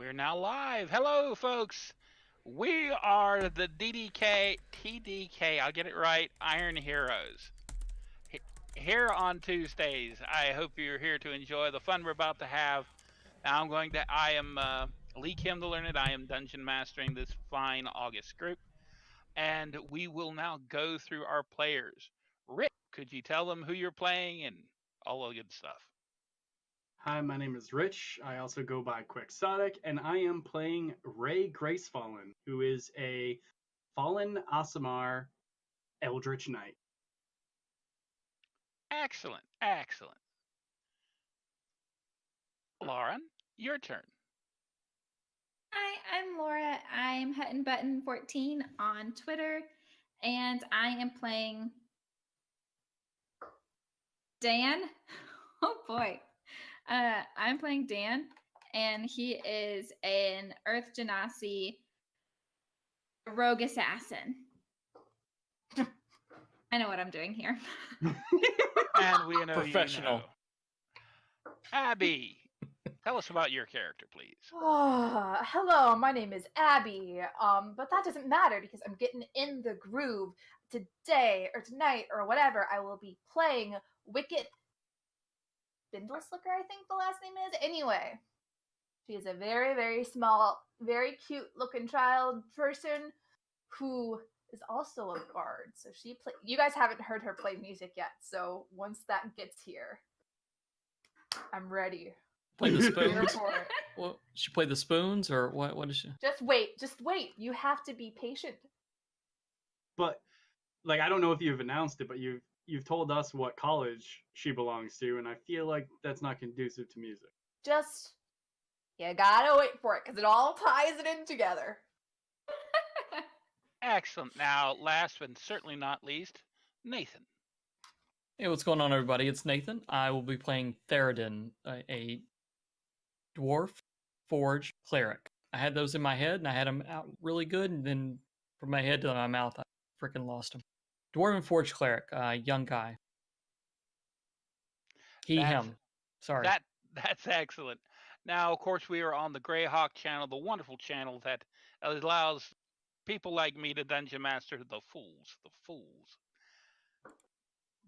We're now live. Hello, folks. We are the DDK, TDK, I'll get it right, Iron Heroes. Here on Tuesdays, I hope you're here to enjoy the fun we're about to have. I am Lee Kim the Learned. I am dungeon mastering this fine August group. And we will now go through our players. Rick, could you tell them who you're playing and all the good stuff? Hi, my name is Rich. I also go by Quixotic, and I am playing Ray Gracefallen, who is a fallen Aasimar Eldritch Knight. Excellent, excellent. Lauren, your turn. Hi, I'm Laura. I'm Hutton Button 14 on Twitter, and I am playing Dan. Oh boy. I'm playing Dan, and he is an Earth Genasi rogue assassin. I know what I'm doing here. And we know Professional. you know. Abby, tell us about your character, please. Oh, hello, my name is Abby. But that doesn't matter because I'm getting in the groove today or tonight or whatever. I will be playing Wicket Bindleslicker, I think the last name is. Anyway, she is a very, very small, very cute looking child person who is also a bard. So you guys haven't heard her play music yet. So once that gets here, I'm ready. Play the Here spoons? for it. Well, she play the spoons, or what is she? Just wait. You have to be patient. But I don't know if you've announced it, but you've told us what college she belongs to, and I feel like that's not conducive to music. Just you gotta wait for it because it all ties it in together. Excellent. Now, last but certainly not least, Nathan. Hey, what's going on, everybody? It's Nathan. I will be playing Theridin, a dwarf forge cleric. I had those in my head, and I had them out really good, and then from my head to my mouth, I freaking lost them. Dwarven forge cleric, young guy. Him. Sorry. That's excellent. Now, of course, we are on the Greyhawk channel, the wonderful channel that allows people like me to dungeon master the fools.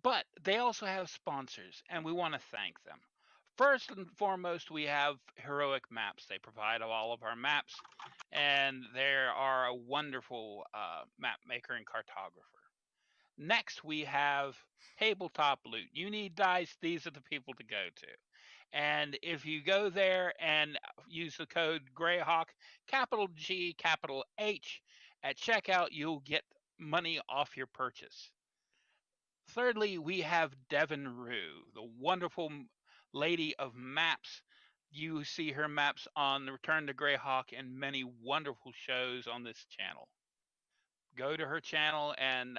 But they also have sponsors, and we want to thank them. First and foremost, we have Heroic Maps. They provide all of our maps, and they are a wonderful map maker and cartographer. Next, we have Tabletop Loot. You need dice, these are the people to go to. And if you go there and use the code Greyhawk, capital G, capital H, at checkout, you'll get money off your purchase. Thirdly, we have Devin Rue, the wonderful lady of maps. You see her maps on the Return to Greyhawk and many wonderful shows on this channel. Go to her channel and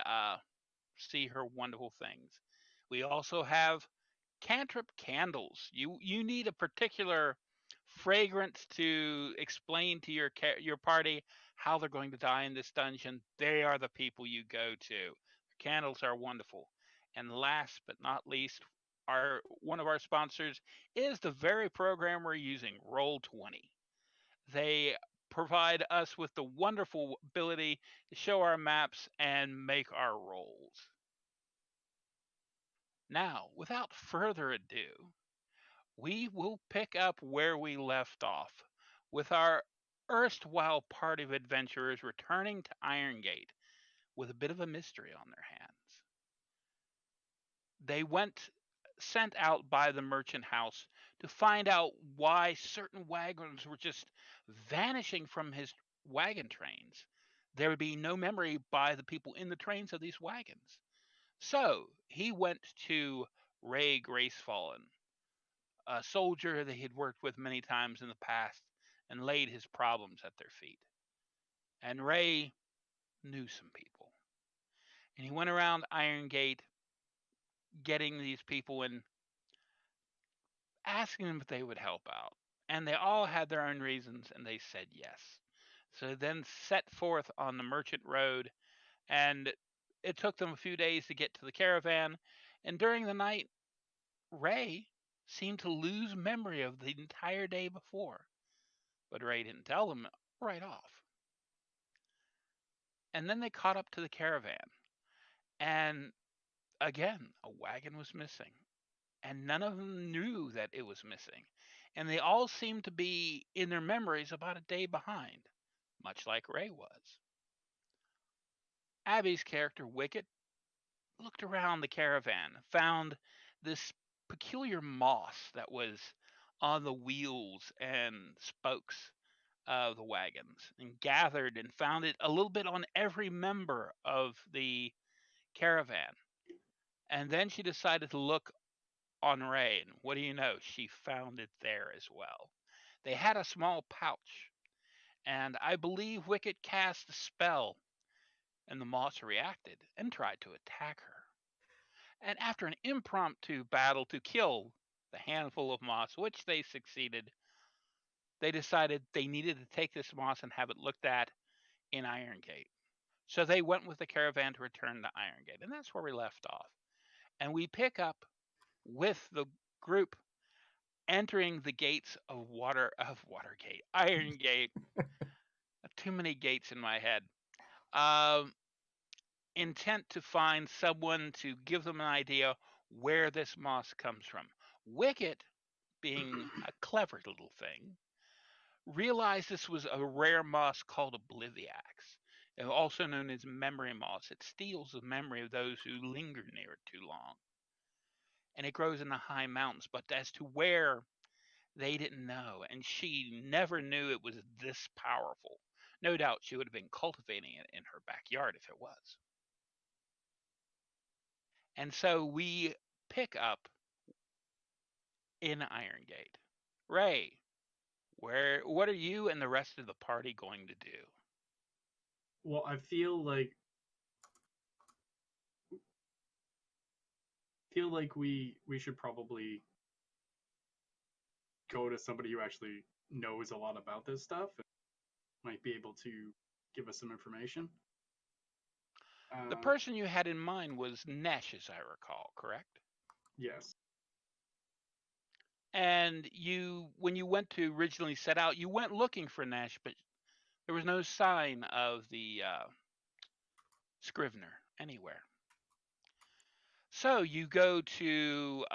see her wonderful things. We also have Cantrip Candles. You need a particular fragrance to explain to your party how they're going to die in this dungeon. They are the people you go to. Candles are wonderful. And last but not least, one of our sponsors is the very program we're using, Roll20. They provide us with the wonderful ability to show our maps and make our rolls. Now, without further ado, we will pick up where we left off with our erstwhile party of adventurers returning to Irongate with a bit of a mystery on their hands. They sent out by the merchant house to find out why certain wagons were just vanishing from his wagon trains. There would be no memory by the people in the trains of these wagons. So he went to Ray Gracefallen, a soldier that he had worked with many times in the past, and laid his problems at their feet. And Ray knew some people. And he went around Irongate getting these people and asking them if they would help out. And they all had their own reasons, and they said yes. So then set forth on the merchant road, and it took them a few days to get to the caravan. And during the night, Ray seemed to lose memory of the entire day before. But Ray didn't tell them right off. And then they caught up to the caravan. And again, a wagon was missing. And none of them knew that it was missing. And they all seemed to be, in their memories, about a day behind, much like Ray was. Abby's character, Wicket, looked around the caravan, found this peculiar moss that was on the wheels and spokes of the wagons, and gathered and found it a little bit on every member of the caravan. And then she decided to look on Ray, and what do you know? She found it there as well. They had a small pouch, and I believe Wicket cast a spell, and the moss reacted and tried to attack her. And after an impromptu battle to kill the handful of moss, which they succeeded, they decided they needed to take this moss and have it looked at in Iron Gate. So they went with the caravan to return to Iron Gate, and that's where we left off. And we pick up with the group entering the gates of Watergate, Iron Gate. Too many gates in my head. Um, Intent to find someone to give them an idea where this moss comes from. Wicket, being a clever little thing, realized this was a rare moss called Obliviax, also known as memory moss. It steals the memory of those who linger near it too long. And it grows in the high mountains, but as to where, they didn't know, and she never knew it was this powerful. No doubt she would have been cultivating it in her backyard if it was. And so we pick up in Iron Gate. Ray, what are you and the rest of the party going to do? Well, I feel like we should probably go to somebody who actually knows a lot about this stuff and might be able to give us some information. The person you had in mind was Nesh, as I recall, correct? Yes. And when you went to originally set out, you went looking for Nesh, but there was no sign of the Scrivener anywhere. So you go to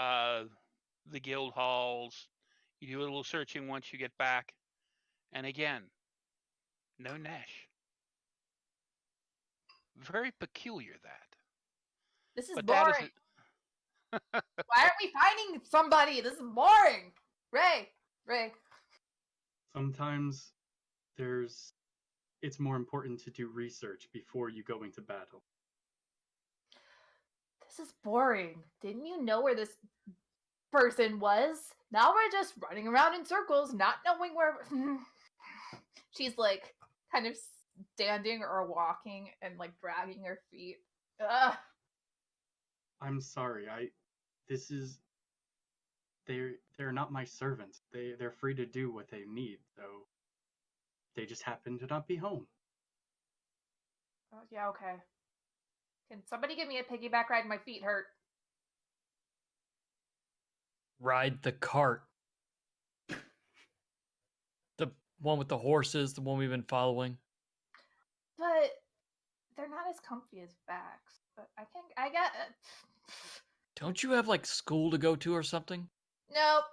the guild halls, you do a little searching once you get back, and again, no Nesh. Very peculiar that. This is But boring. Why aren't we finding somebody? This is boring. Ray. Sometimes it's more important to do research before you go into battle. This is boring. Didn't you know where this person was? Now we're just running around in circles, not knowing where. She's like kind of standing or walking and like dragging her feet. Ugh. I'm sorry. They're not my servants. They're free to do what they need, so they just happen to not be home. Oh, yeah, okay. Can somebody give me a piggyback ride? My feet hurt. Ride the cart. The one with the horses, the one we've been following. But they're not as comfy as backs. But I got. Don't you have like school to go to or something? Nope.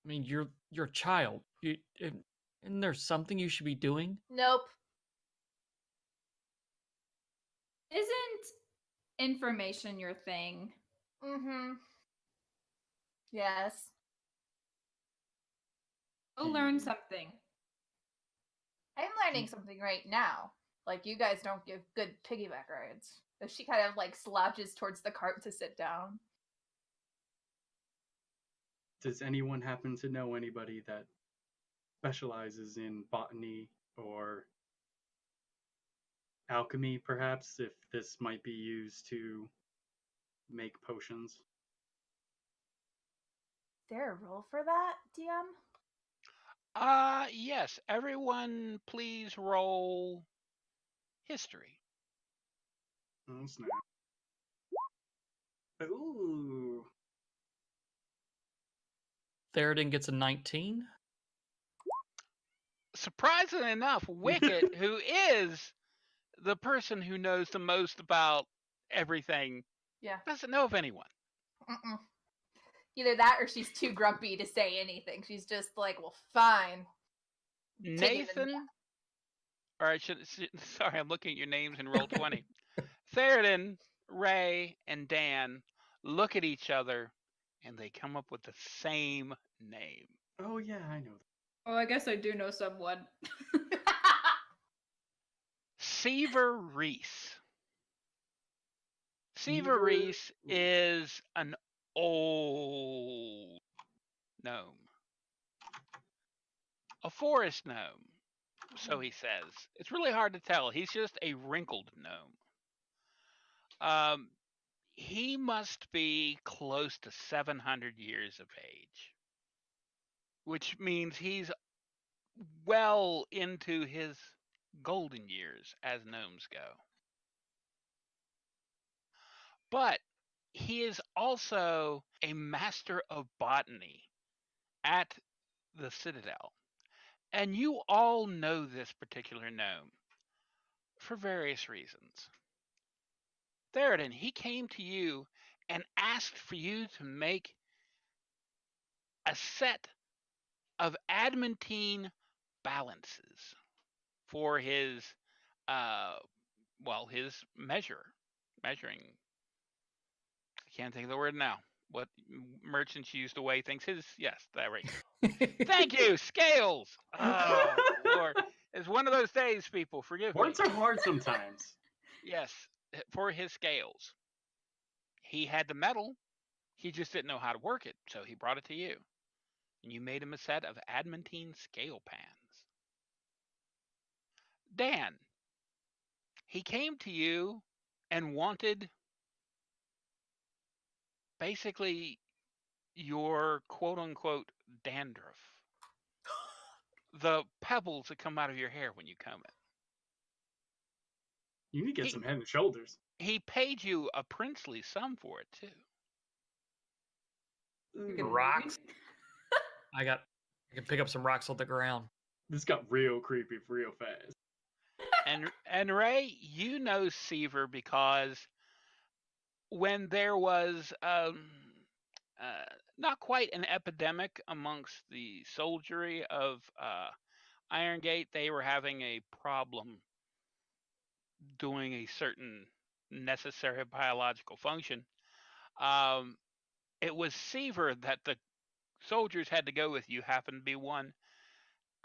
I mean, you're a child. Isn't there something you should be doing? Nope. Isn't information your thing? Mm-hmm. Yes. Go learn something. I'm learning something right now. Like, you guys don't give good piggyback rides. So she kind of like slouches towards the cart to sit down. Does anyone happen to know anybody that specializes in botany or alchemy, perhaps, if this might be used to make potions? Is there a role for that, DM? Yes. Everyone, please roll history. Oh, snap. Ooh. Theoden gets a 19. surprisingly enough, Wicket, who is the person who knows the most about everything, Yeah. doesn't know of anyone. Mm-mm. Either that or she's too grumpy to say anything. She's just like, well, fine. Taking the Nathan, or I should, sorry, I'm looking at your names in roll 20. Theoden, Ray, and Dan look at each other and they come up with the same name. Oh yeah, I know. Oh, I guess I do know someone. Seaver Reese. Seaver Seaver Reese is an old gnome. A forest gnome, so he says. It's really hard to tell. He's just a wrinkled gnome. Um, he must be close to 700 years of age, which means he's well into his golden years as gnomes go. But he is also a master of botany at the Citadel. And you all know this particular gnome for various reasons. Theoden, he came to you and asked for you to make a set of adamantine balances for his uh his measuring. I can't think of the word now. What merchants use to weigh things. Yes, there we go. Thank you, scales. Oh Lord, it's one of those days, people. Forgive me. Words are hard sometimes. Yes, for his scales. He had the metal. He just didn't know how to work it, so he brought it to you, and you made him a set of adamantine scale pans. Dan, he came to you and wanted basically your quote unquote dandruff, the pebbles that come out of your hair when you comb it. You need to get He some head and shoulders. he paid you a princely sum for it too. Rocks. I can pick up some rocks off the ground. This got real creepy real fast. And Ray, you know Seaver because when there was not quite an epidemic amongst the soldiery of Iron Gate, they were having a problem doing a certain necessary biological function. Um, it was Seaver that the soldiers had to go with. You happened to be one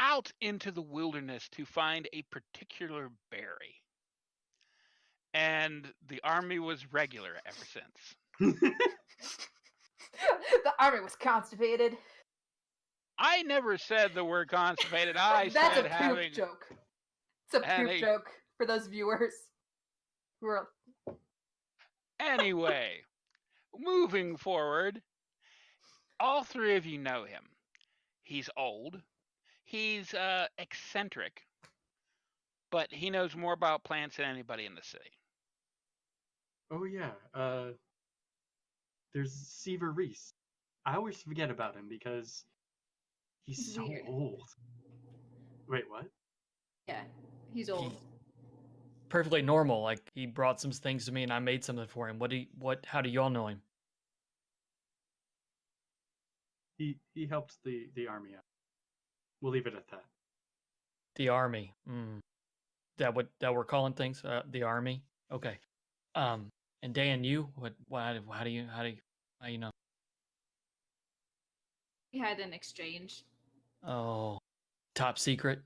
out into the wilderness to find a particular berry. And the army was regular ever since. The army was constipated. I never said the word constipated. I That's said a poop having joke. It's a and poop a- joke for those viewers who are. anyway. Moving forward, all three of you know him. He's old. He's eccentric, but he knows more about plants than anybody in the city. Oh yeah, there's Seaver Reese. I always forget about him because he's He's so weird. old. Wait, what? Yeah, he's old. He's perfectly normal. Like he brought some things to me and I made something for him. How do y'all know him? He helped the army out. We'll leave it at that. The army. That we're calling things? The army? Okay. And Dan, you how do you know? We had an exchange. Oh, top secret.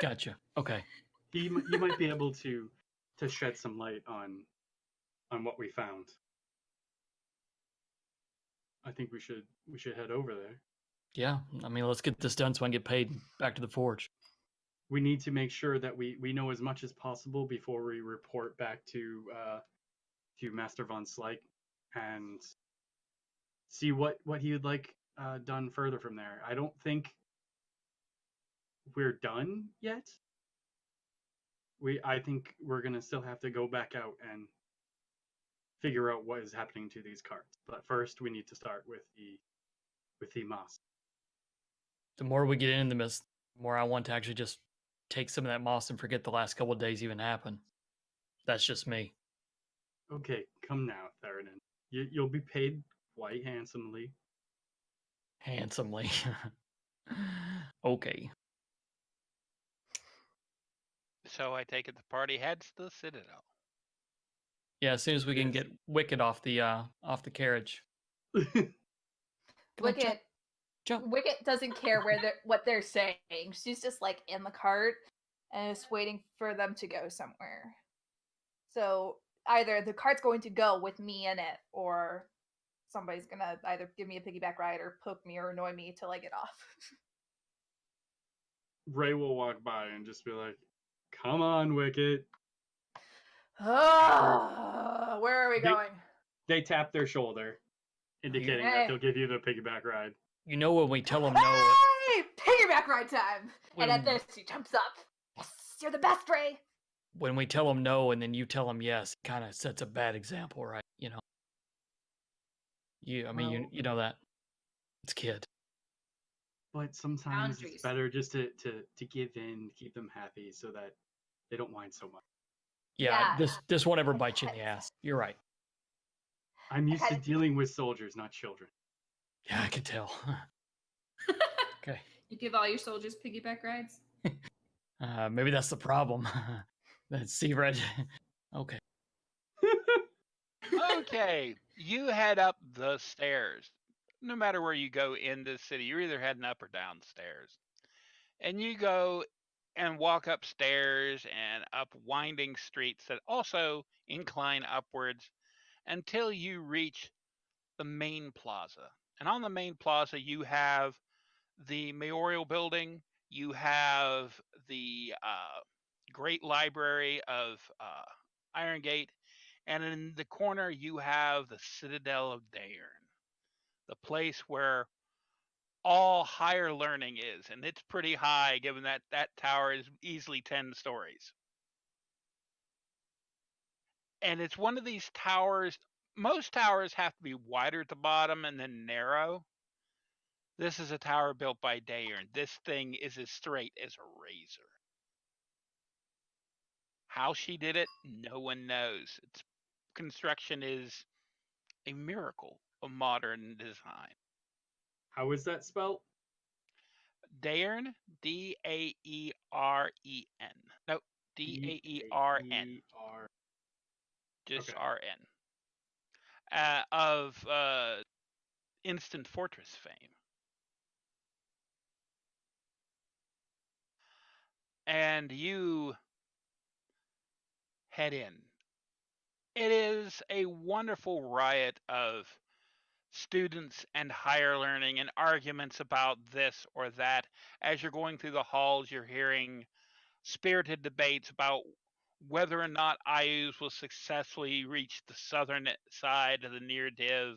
Gotcha. Okay. He might be able to shed some light on what we found. I think we should head over there. Yeah. I mean, let's get this done so I can get paid back to the forge. We need to make sure that we know as much as possible before we report back to Master von Slyke and see what he would like done further from there. I don't think we're done yet. I think we're gonna still have to go back out and figure out what is happening to these cards. But first, we need to start with with the moss. The more we get into this, the more I want to actually just take some of that moss and forget the last couple of days even happened. That's just me. Okay, come now, Theronin. You'll be paid quite handsomely. Handsomely. Okay. So I take it the party heads to the Citadel. Yeah, as soon as we can Yes. get Wicked off the carriage. Come on, Wicket jump. Wicket doesn't care what they're saying. She's just like in the cart and is waiting for them to go somewhere. So either the cart's going to go with me in it, or somebody's gonna either give me a piggyback ride or poke me or annoy me till I get off. Ray will walk by and just be like, "Come on, Wicket." Where are we going? They tap their shoulder, indicating that Hey. they'll give you the piggyback ride. You know when we tell them no. Hey, piggyback ride time! And at When- this, he jumps up. Yes, you're the best, Ray. When we tell them no and then you tell them yes, it kind of sets a bad example, right? You know. Well- You know that. It's kid. But sometimes Boundaries. it's better just to give in, keep them happy, so that they don't whine so much. Yeah, Yeah. this won't ever bite you in the ass. You're right. I'm used to kinda- dealing with soldiers, not children. Yeah, I could tell. Okay. You give all your soldiers piggyback rides? Maybe that's the problem. That's Seared. Okay. Okay, you head up the stairs. No matter where you go in this city, you're either heading up or downstairs. And you go and walk upstairs and up winding streets that also incline upwards until you reach the main plaza. And on the main plaza, you have the Mayoral Building, you have the Great Library of Iron Gate, and in the corner, you have the Citadel of Daern, the place where all higher learning is. And it's pretty high, given that that tower is easily 10 stories. And it's one of these towers. Most towers have to be wider at the bottom and then narrow. This is a tower built by Daern. This thing is as straight as a razor. How she did it, no one knows. Its construction is a miracle of modern design. How is that spelled? Daern, Daeren. No, Daern. D-A-E-R. Just Okay. RN. Of Instant Fortress fame. And you head in. It is a wonderful riot of students and higher learning and arguments about this or that. As you're going through the halls, you're hearing spirited debates about whether or not IUs will successfully reach the southern side of the near div,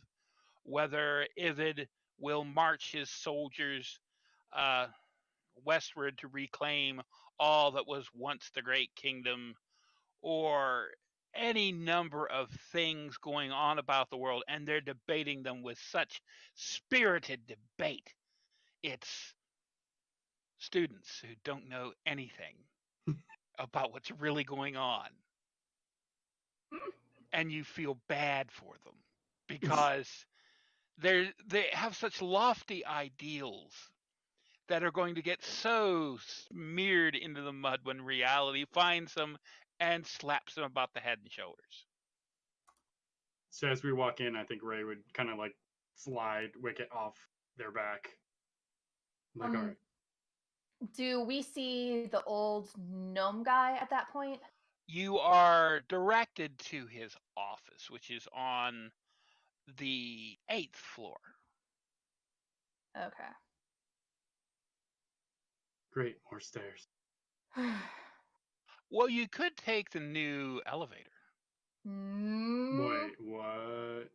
whether Ivid will march his soldiers uh, westward to reclaim all that was once the great kingdom, or any number of things going on about the world, and they're debating them with such spirited debate. It's students who don't know anything about what's really going on. And you feel bad for them because they have such lofty ideals that are going to get so smeared into the mud when reality finds them and slaps them about the head and shoulders. So as we walk in, I think Ray would kind of like slide Wicket off their back. I'm like, all right. Do we see the old gnome guy at that point? You are directed to his office, which is on the 8th floor. Okay. Great, more stairs. Well, you could take the new elevator. Wait, what?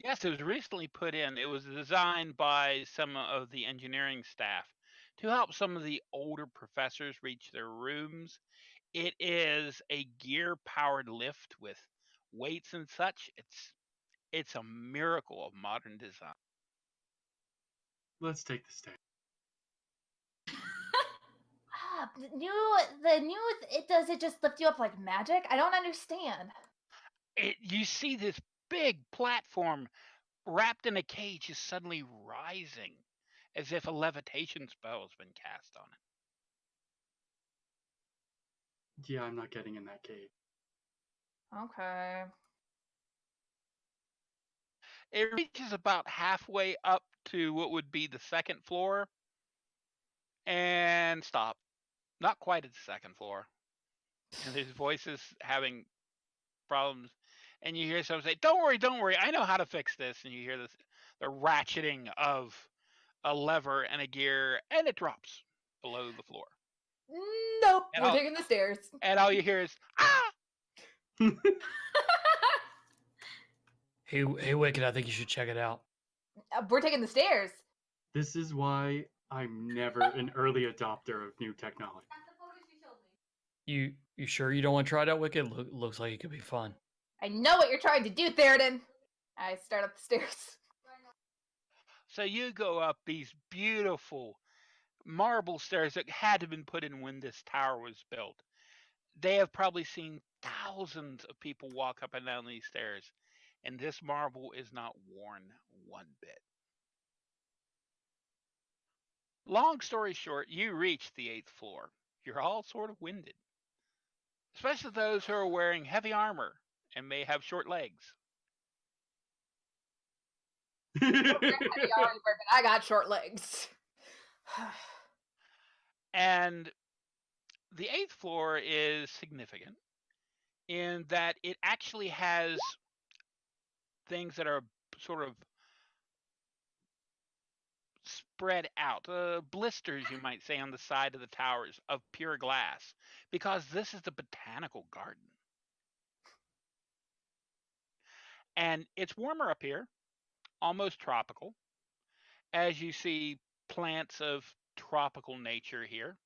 Yes, it was recently put in. It was designed by some of the engineering staff to help some of the older professors reach their rooms. It is a gear-powered lift with weights and such. It's a miracle of modern design. Let's take the stairs. The new, does it just lift you up like magic? I don't understand. You see this big platform wrapped in a cage is suddenly rising, as if a levitation spell has been cast on Yeah, I'm not getting in that cage. Okay. it. It reaches about halfway up to what would be the second floor and stop. Not quite at the second floor. And there's voices having problems. And you hear someone say, don't worry, I know how to fix this." And you hear the ratcheting of a lever and a gear, and it drops below the floor. Nope, And we're all, taking the stairs. and all you hear is, "Ah!" Hey, Wicked, I think you should check it out. We're taking the stairs. This is why I'm never an early adopter of new technology. You sure you don't want to try it out, Wicked? Looks like it could be fun. I know what you're trying to do, Theoden. I start up the stairs. So you go up these beautiful marble stairs that had to have been put in when this tower was built. They have probably seen thousands of people walk up and down these stairs, and this marble is not worn one bit. Long story short, you reach the 8th floor. You're all sort of winded, especially those who are wearing heavy armor and may have short legs. I got short legs. And the 8th floor is significant in that it actually has things that are sort of spread out, blisters, you might say, on the side of the towers of pure glass, because this is the botanical garden. And it's warmer up here, almost tropical, as you see plants of tropical nature here.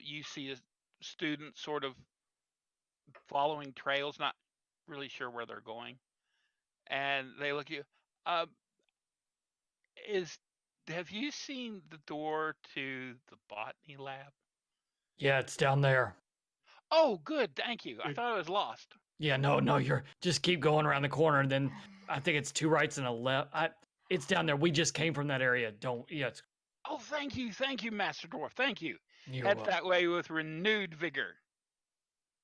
You see a student sort of following trails, not really sure where they're going, and they look at you. Uh, is have you seen the door to the botany lab? Yeah, it's down there. Oh, good, thank you. I thought I was lost. Yeah, no, you're just keep going around the corner, and then I think it's 2 rights and a left. It's down there. We just came from that area. It's Oh, thank you, Master Dwarf. Thank you. you're Head welcome. that way with renewed vigor.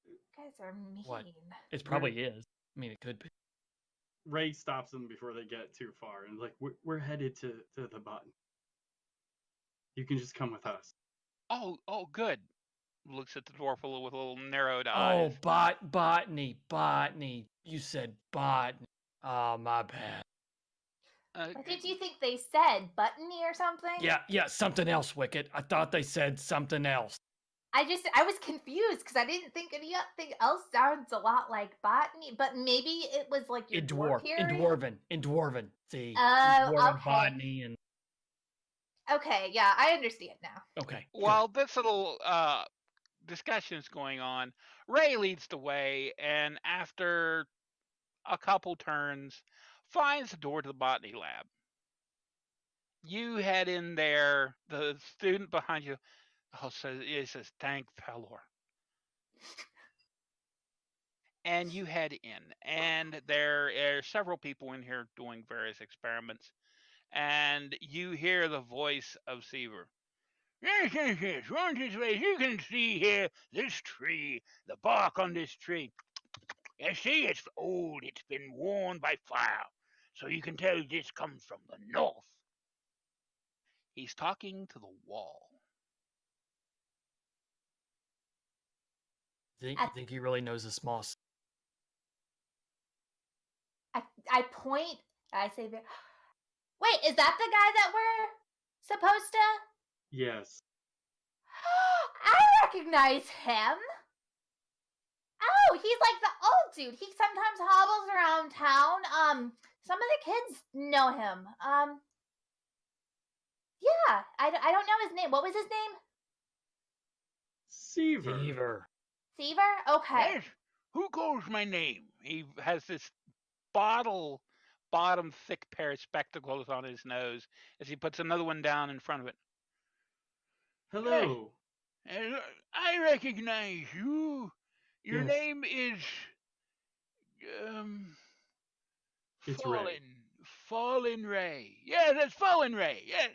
You guys are mean. What? It probably is. I mean, it could be. Ray stops them before they get too far, and like, we're headed to the button. You can just come with us. Oh, good. Looks at the dwarf with a little narrowed Oh, eyes. botany. You said botany. Oh, my bad. What did you think they said? Buttony or something? Yeah, something else, Wicked. I thought they said something else. I was confused because I didn't think anything else sounds a lot like botany, but maybe it was like your dwarf hearing. In dwarven. See, Oh, dwarven okay. botany and Okay, yeah, I understand now. okay. While this little discussion is going on, Ray leads the way, and after a couple turns, finds the door to the botany lab. You head in there. The student behind you says, "Thank Pelor." And you head in, and there are several people in here doing various experiments, and you hear the voice of Seaver. Yes. Run this way. You can see here this tree, the bark on this tree. You see, it's old. It's been worn by fire, so you can tell this comes from the north. He's talking to the wall. You think he really knows this moss? I point. I say, "Wait, is that the guy that we're supposed to?" Yes. I recognize him. Oh, he's like the old dude. He sometimes hobbles around town. Some of the kids know him. Yeah, I don't know his name. What was his name? Seaver. Seaver? Okay. Yes. Who calls my name? He has this bottle bottom thick pair of spectacles on his nose as he puts another one down in front of it. Hey, Hello. I recognize you. Your Yes, name is um it's Ray. Fallen Ray. Yeah, that's Fallen Ray. Yes,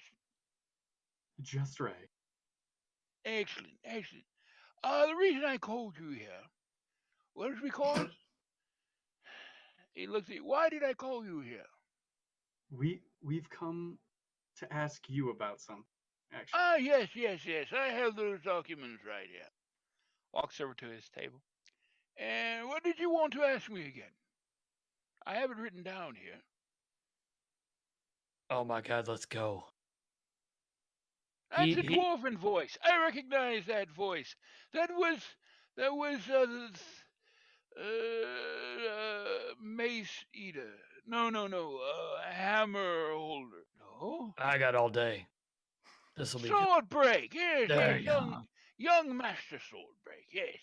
Just Ray. excellent, excellent. The reason I called you here was because he looks at you. Why did I call you here? We've come to ask you about something, actually. Ah, yes, yes, yes. I have those documents right here. Walks over to his table. And what did you want to ask me again? I have it written down here. Oh my god, let's go. That's a He dwarven voice. I recognize that voice. That was Mace Eater. No, no, no. Hammer Holder. No. I got all day. This will be good. Sword Break. Yes, There yes. you go. Young Master Sword Break. Yes.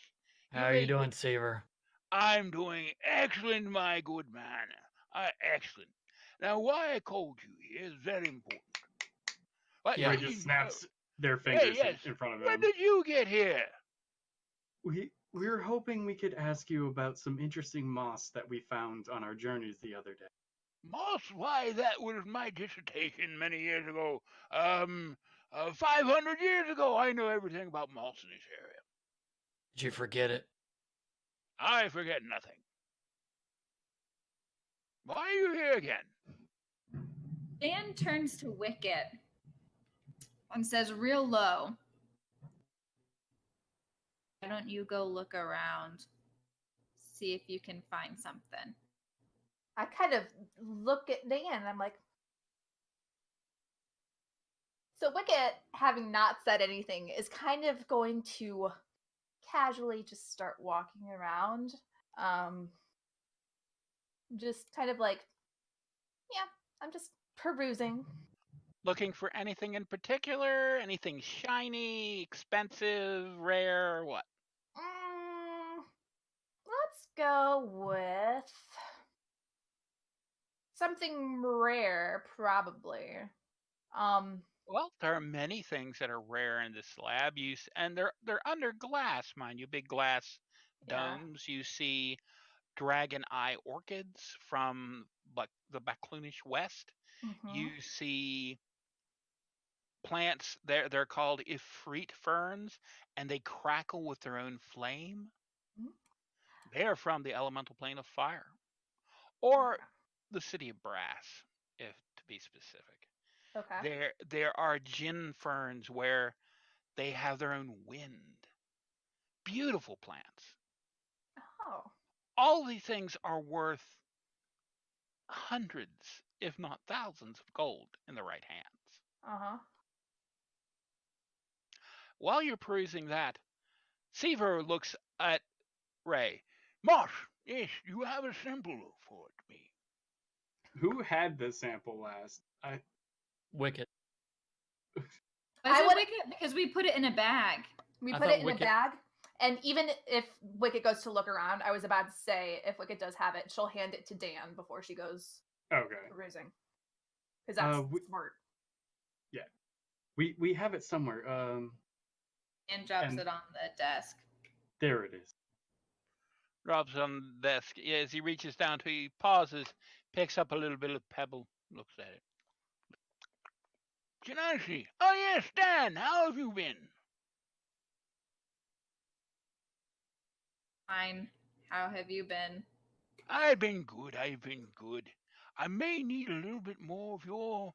How are you doing, Seaver? I'm doing excellent, my good man. Excellent. Now, why I called you here is very important. What? Yeah. Ray just snaps their Hey, fingers yes. in front of When him. did you get here? We were hoping we could ask you about some interesting moss that we found on our journeys the other day. Moss? Why, that was my dissertation many years ago. 500 years ago, I know everything about moss in this area. Did you forget it? I forget nothing. Why are you here again? Dan turns to Wicket and says real low, why don't you go look around, see if you can find something? I kind of look at Dan and I'm like, so Wicket, having not said anything, is kind of going to casually just start walking around. Just kind of like, yeah, I'm just perusing. Looking for anything in particular? Anything shiny, expensive, rare, or what? Let's go with something rare, probably. Well, there are many things that are rare in this lab. And they're under glass, mind you, big glass Yeah. domes. You see dragon eye orchids from the Bacloonish West. Mhm. You see plants. They're called ifrit ferns, and they crackle with their own flame. Mhm. They are from the elemental plane of fire, or the city of brass, if to be specific. Okay. There are gin ferns where they have their own wind. Beautiful plants. Oh. All these things are worth hundreds, if not thousands, of gold in the right hands. Uh-huh. While you're perusing that, Seaver looks at Ray. Moss, yes, you have a sample for me. Who had the sample last? Wicket. I would- Wicket because we put it in a bag. We I put thought it in Wicket- a bag. And even if Wicket goes to look around, I was about to say if Wicket does have it, she'll hand it to Dan before she goes Okay. perusing. Because that's we- smart. We have it somewhere. And drops And- it on the desk. There it is. Drops on the desk. As he reaches down to, he pauses, picks up a little bit of pebble, looks at it. Janashi. Oh yes, Dan, how have you been? Fine. How have you been? I've been good. I may need a little bit more of your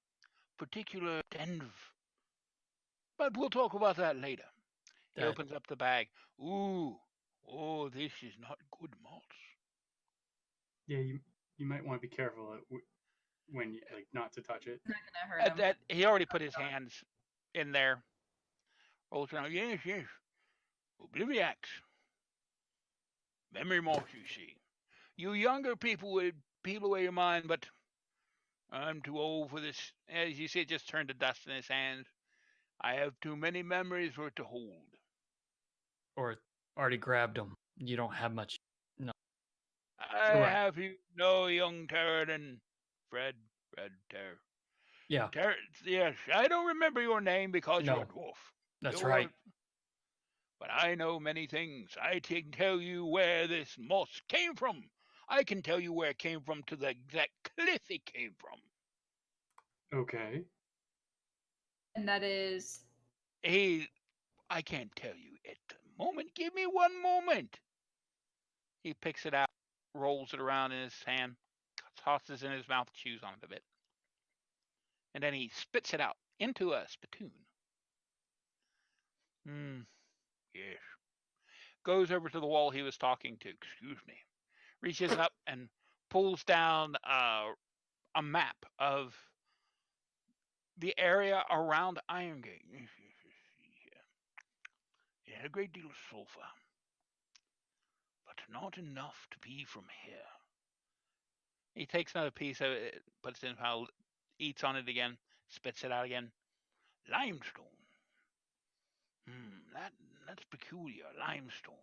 particular denv, but we'll talk about that later. He That- opens up the bag. Ooh, oh, this is not good moss. Yeah, you might want to be careful when you, like, not to touch it. It's not gonna hurt him. That he already put his hands in there. Rolls around. Yes, yes. Obliviax. Memory moss, you see. You younger people would peel away your mind, but I'm too old for this. As you see, it just turned to dust in his hands. I have too many memories for it to hold. Or already grabbed them. You don't have much. No. I Correct. have you know, young Terran, Fred, Yeah, Yes, I don't remember your name because you're a No. dwarf. that's You're- right. But I know many things. I can tell you where this moss came from. I can tell you where it came from to the exact cliff it came from. Okay. And that is. He, I can't tell you at the moment. Give me one moment. He picks it out, rolls it around in his hand, tosses it in his mouth, chews on it a bit, and then he spits it out into a spittoon. Yes. Goes over to the wall he was talking to. Excuse me. Reaches up and pulls down a map of the area around Irongate. It had a great deal of sulfur, but not enough to be from here. He takes another piece of it, puts it in his mouth, eats on it again, spits it out again. Limestone. That's peculiar. Limestone.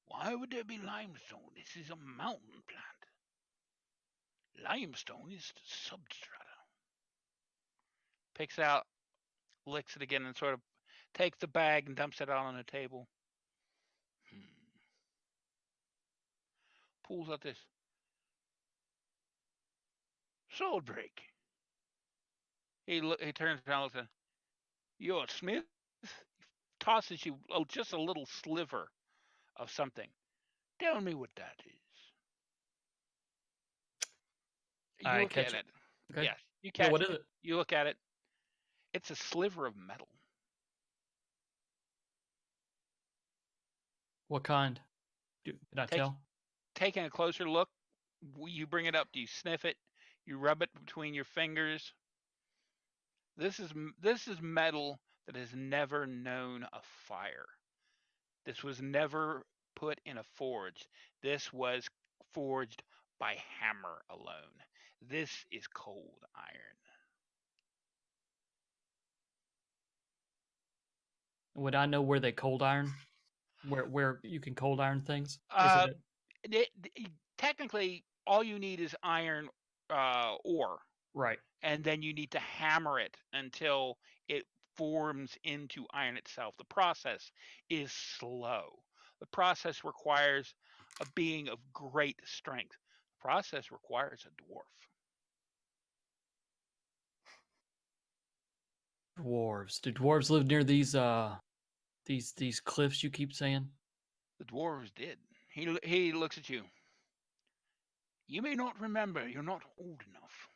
Why would there be limestone? This is a mountain plant. Limestone is substrata. Picks out, licks it again, and sort of takes the bag and dumps it out on the table. Pulls out this sword break. He turns around and looks at, you're a smith? Tosses you just a little sliver of something. Tell me what that is. You I look catch at it. it. Okay. Yes, you Yeah, catch what it. is it? You look at it. It's a sliver of metal. What kind? Did I Take, tell? Taking a closer look, you bring it up. Do you sniff it? You rub it between your fingers. This is metal that has never known a fire. This was never put in a forge. This was forged by hammer alone. This is cold iron. Would I know where they cold iron? Where you can cold iron things? Is Uh, it Technically, all you need is iron ore, right? and then you need to hammer it until it forms into iron itself. The process is slow. The process requires a being of great strength. The process requires a dwarf. Dwarves. Do dwarves live near these cliffs you keep saying? The dwarves did. He looks at you. You may not remember. You're not old enough.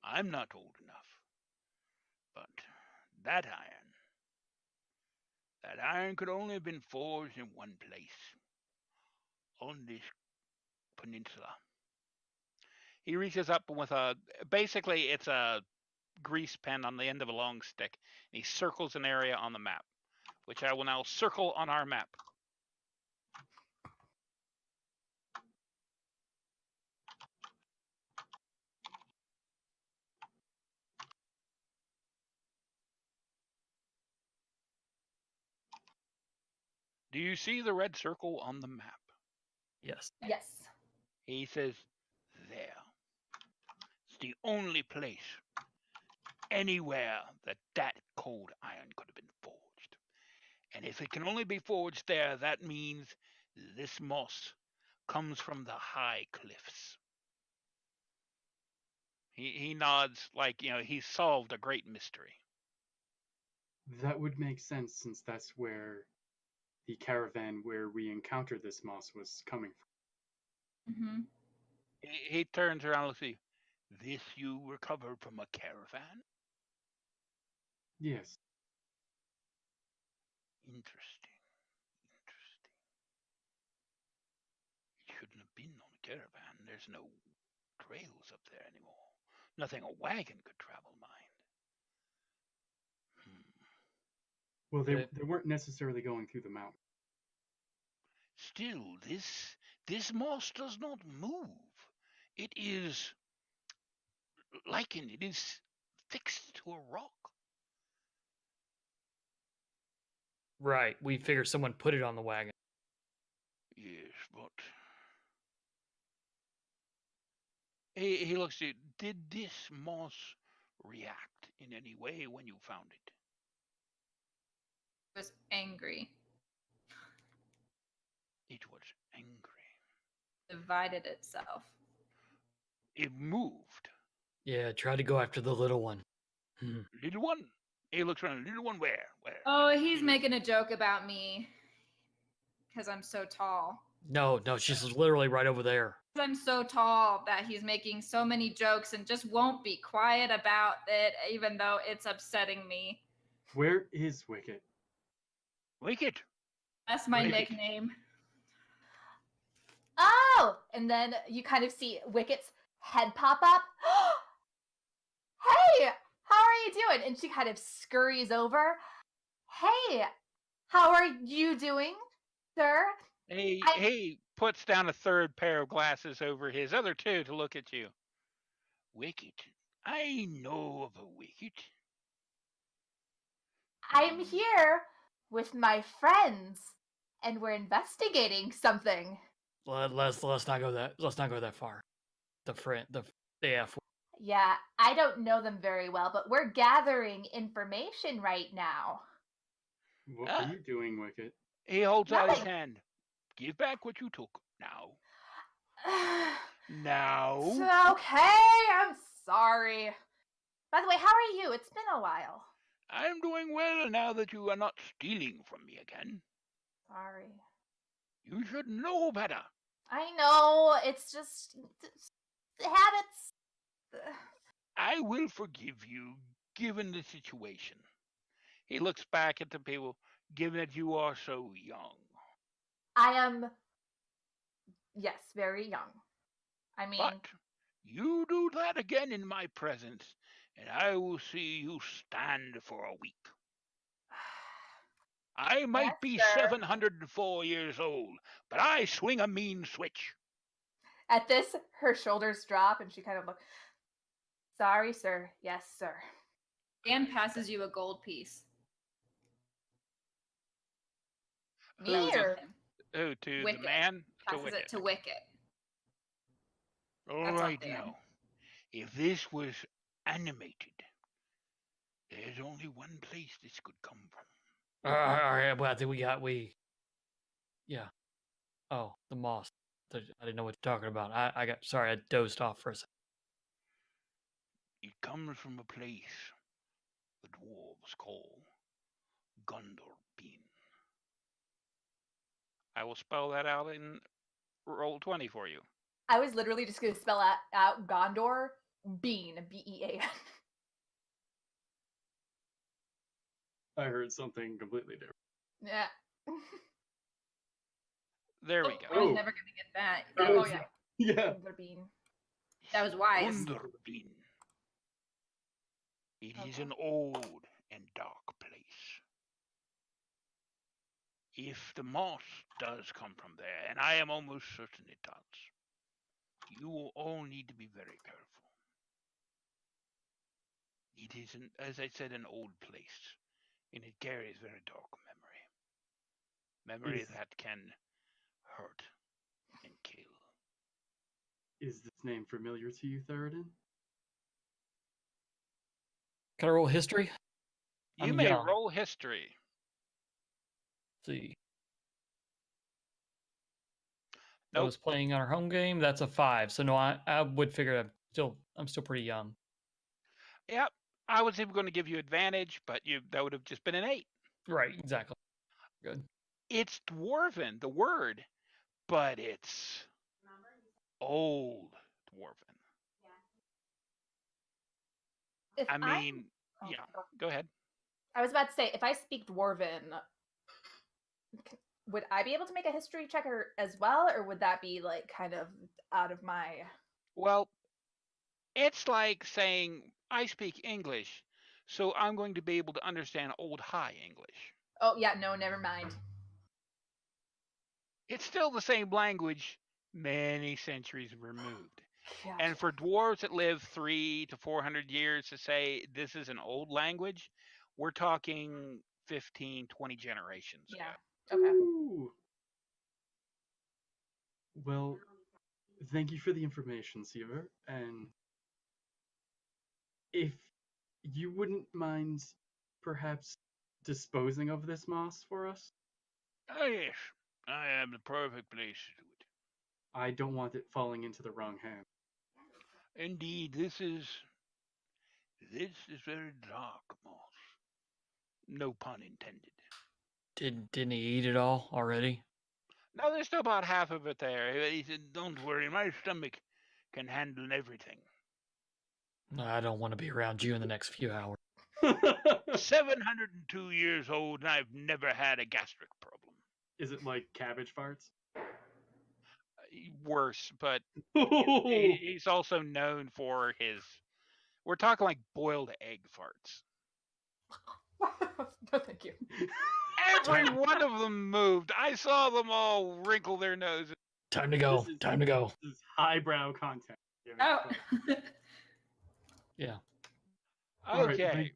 I'm not old enough. But that iron could only have been forged in one place, on this peninsula. He reaches up with basically it's a grease pen on the end of a long stick, and he circles an area on the map, which I will now circle on our map. Do you see the red circle on the map? Yes. Yes. He says, there. It's the only place anywhere that cold iron could have been forged. And if it can only be forged there, that means this moss comes from the high cliffs. He nods like, he's solved a great mystery. That would make sense since that's where the caravan where we encountered this moss was coming from. Mm-hmm. He turns around and looks at you. This you recovered from a caravan? Yes. Interesting. It shouldn't have been on a caravan. There's no trails up there anymore. Nothing a wagon could travel, mind. Well, Okay. they weren't necessarily going through the mountain. Still, this moss does not move. It is it is fixed to a rock. Right. We figured someone put it on the wagon. Yes, but He looks at you. Did this moss react in any way when you found it? Was angry, It was angry. divided itself. It moved. Yeah, try to go after the little one. Hmm. Little one. He looks around. Little one, where? Where? Oh, he's He- making a joke about me because I'm so tall. No, she's literally right over there. I'm so tall that he's making so many jokes and just won't be quiet about it, even though it's upsetting me. Where is Wicket? Wicked. That's my Wicket. nickname. Oh! And then you kind of see Wicket's head pop up. Hey! How are you doing? And she kind of scurries over. Hey! How are you doing, sir? He puts down a third pair of glasses over his other two to look at you. Wicked. I know of a wicked. I'm here with my friends, and we're investigating something. Let's not go that far. The F. Yeah, I don't know them very well, but we're gathering information right now. What Ah. are you doing, Wicket? He holds out his Nothing. hand. Give back what you took. Now. It's Now. okay, I'm sorry. By the way, how are you? It's been a while. I'm doing well now that you are not stealing from me again. Sorry. You should know better. I know, it's just habits. I will forgive you, given the situation. He looks back at the people, given that you are so young. I am, yes, very young. I mean, But you do that again in my presence, and I will see you stand for a week. I might Yes, be sir. 704 years old, but I swing a mean switch. At this, her shoulders drop and she kind of looks. Sorry, sir. Yes, sir. Dan passes you a gold piece. Me Who or him. Who, to Wicket. the man? To Passes Wicket. it to Wicket. All That's on right Dan. now. If this was animated, there's only one place this could come from. All right, well, I think yeah. Oh, the moss. I didn't know what you're talking about. I dozed off for a second. It comes from a place the dwarves call Gondor Bean. I will spell that out in roll 20 for you. I was literally just going to spell out Gondor Bean, B-E-A-N. I heard something completely different. Yeah. There we I go. was Oh. never gonna get that. Oh, yeah. Yeah. Gondor Bean. That was wise. Gondor Bean. It is Okay. an old and dark place. If the moss does come from there, and I am almost certain it does, you will all need to be very careful. It is, as I said, an old place, and it carries very dark memory. Memory Is- that can hurt and kill. Is this name familiar to you, Theoden? Can I roll history? You I'm may young. roll history. Let's see. I Nope. was playing our home game. That's a 5. So no, I would figure I'm still pretty young. Yep. I was even going to give you advantage, but that would have just been an 8. Right, exactly. Good. It's dwarven, the word, but it's old dwarven. If I mean, Oh, yeah. Go ahead. I was about to say, if I speak Dwarven, would I be able to make a history checker as well, or would that be like kind of out of my? Well, it's like saying I speak English, so I'm going to be able to understand Old High English. Oh yeah, no, never mind. It's still the same language, many centuries removed. Gotcha. And for dwarves that live 300 to 400 years to say this is an old language, we're talking 15, 20 generations Yeah. ago. Okay. Ooh. Well, thank you for the information, Seaver. And if you wouldn't mind perhaps disposing of this moss for us, Oh, yes, I am the perfect place to do it. I don't want it falling into the wrong hand. Indeed, this is very dark moss. No pun intended. Didn't he eat it all already? No, there's still about half of it there. He said, "Don't worry, my stomach can handle everything." I don't want to be around you in the next few hours. 702 years old, and I've never had a gastric problem. Is it like cabbage farts? Worse, but Oh, he's also known for his. We're talking like boiled egg farts. No, thank you. Every one of them moved. I saw them all wrinkle their noses. Time to go. This is- Time to go. This is highbrow content. Oh. Yeah. All right, Okay.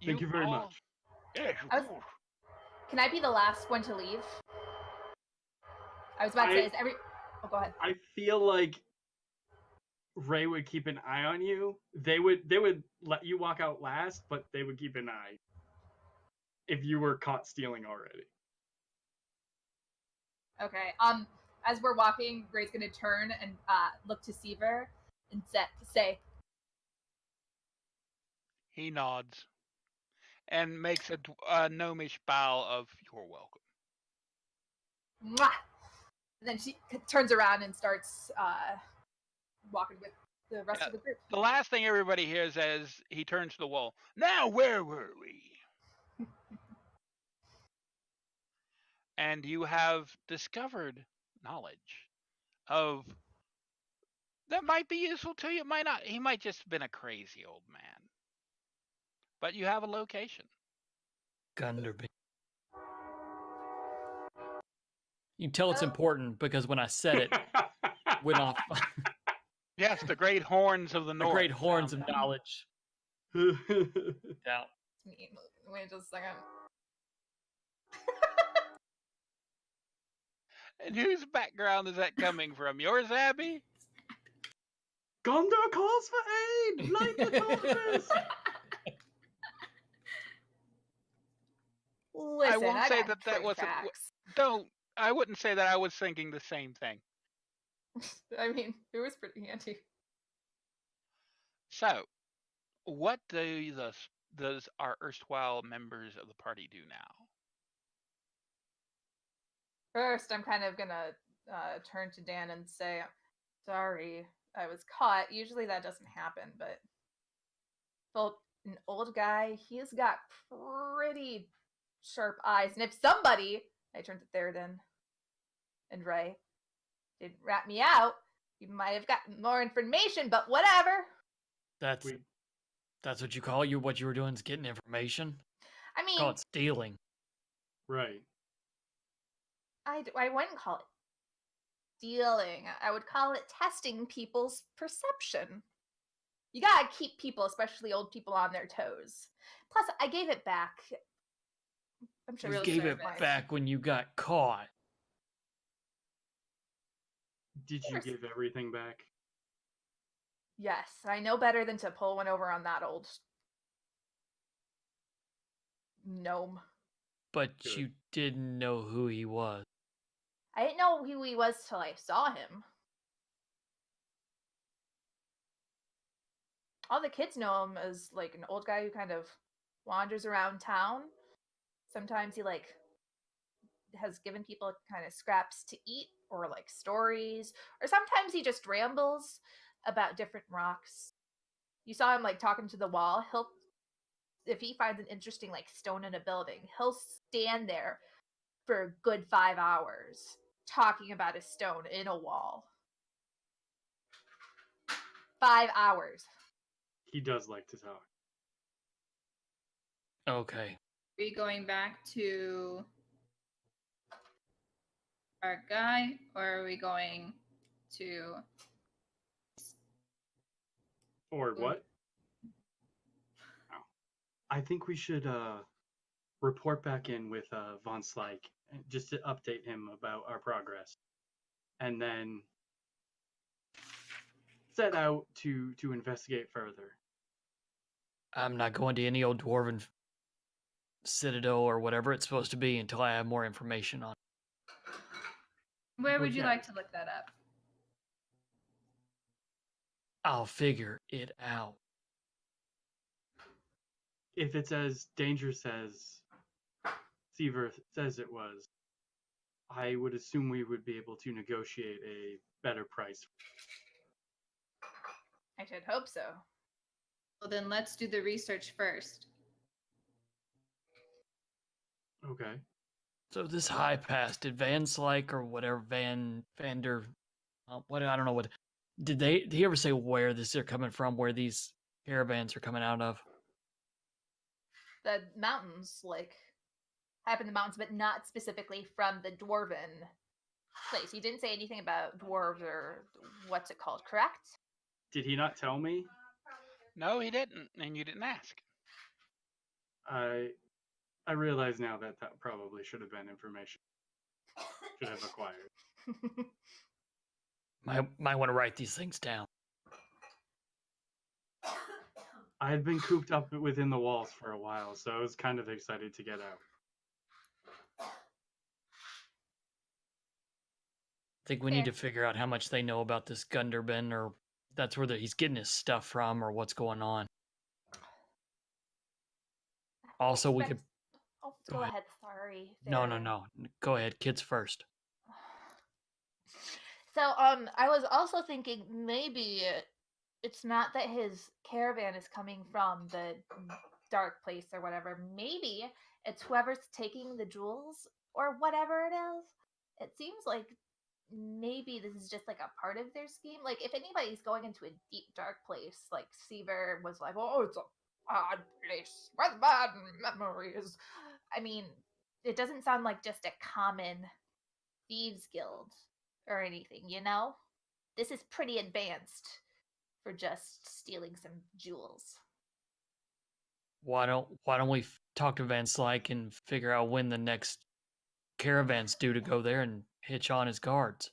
thank you very all- much. Yes, I of was- course. Can I be the last one to leave? I was about to say, is every... Oh, go ahead. I feel like Ray would keep an eye on you. They would let you walk out last, but they would keep an eye if you were caught stealing already. Okay. As we're walking, Ray's gonna turn and look to Seaver and say, He nods and makes a gnomish bow of "You're welcome." "Mwah!" And then she turns around and starts walking with the rest of the group. The last thing everybody hears as he turns to the wall. Now, where were we? And you have discovered knowledge of that might be useful to you. It might not. He might just have been a crazy old man. But you have a location. Gunderby. You can tell it's Oh. important because when I said it, went off Yes, the great horns of the the north. great horns sound of out. knowledge. Yeah. Wait just a second. And whose background is that coming from? Yours, Abby? Gondor calls for aid! Light the torches! Listen, won't I say got that great wasn't facts. Don't. I wouldn't say that I was thinking the same thing. I mean, it was pretty handy. So, what does our erstwhile members of the party do now? First, I'm kind of gonna turn to Dan and say, "Sorry, I was caught." Usually that doesn't happen, but well, an old guy, he's got pretty sharp eyes, and if somebody, I turn to Theoden and Ray, didn't rat me out, you might have gotten more information, but whatever. That's We- that's what you what you were doing is getting information. I mean, Call it stealing. Right. I wouldn't call it stealing. I would call it testing people's perception. You gotta keep people, especially old people, on their toes. Plus, I gave it back. I'm sure You you'll gave say it twice. back when you got caught. Did you course. give everything back? Yes, I know better than to pull one over on that old gnome. But Good. you didn't know who he was. I didn't know who he was till I saw him. All the kids know him as like an old guy who kind of wanders around town. Sometimes he like has given people kind of scraps to eat or like stories, or sometimes he just rambles about different rocks. You saw him like talking to the wall. He'll, if he finds an interesting like stone in a building, he'll stand there for a good 5 hours talking about a stone in a wall. 5 hours. He does like to talk. Okay. We going back to our guy, or are we going to? Or what? Oh. I think we should report back in with Von Slyke just to update him about our progress. And then set out to investigate further. I'm not going to any old dwarven citadel or whatever it's supposed to be until I have more information on it. Where would you Okay. like to look that up? I'll figure it out. If it's as dangerous as Seaver says it was, I would assume we would be able to negotiate a better price. I should hope so. Well, then let's do the research first. Okay. So this high pass, did Van Slyke or whatever Vander, what I don't know what, did he ever say where this are coming from? Where these caravans are coming out of? The mountains, like, happen in the mountains, but not specifically from the dwarven place. He didn't say anything about dwarves or what's it called, correct? Did he not tell me? No, he didn't, and you didn't ask. I realize now that probably should have been information should have acquired. Might want to write these things down. I had been cooped up within the walls for a while, so I was kind of excited to get out. I think we need to figure out how much they know about this Gunderbin, or that's where he's getting his stuff from, or what's going on. Also, we could. Oh, Go go ahead. ahead. Sorry. No. Farron. Go ahead, kids first. So, I was also thinking maybe it's not that his caravan is coming from the dark place or whatever. Maybe it's whoever's taking the jewels or whatever it is. It seems like maybe this is just like a part of their scheme. Like, if anybody's going into a deep, dark place, like Seaver was like, oh, it's a bad place with bad memories. I mean, it doesn't sound like just a common thieves guild or anything, you know? This is pretty advanced for just stealing some jewels. Why don't we talk to Van Slyke and figure out when the next caravan's due to go there and hitch on his guards?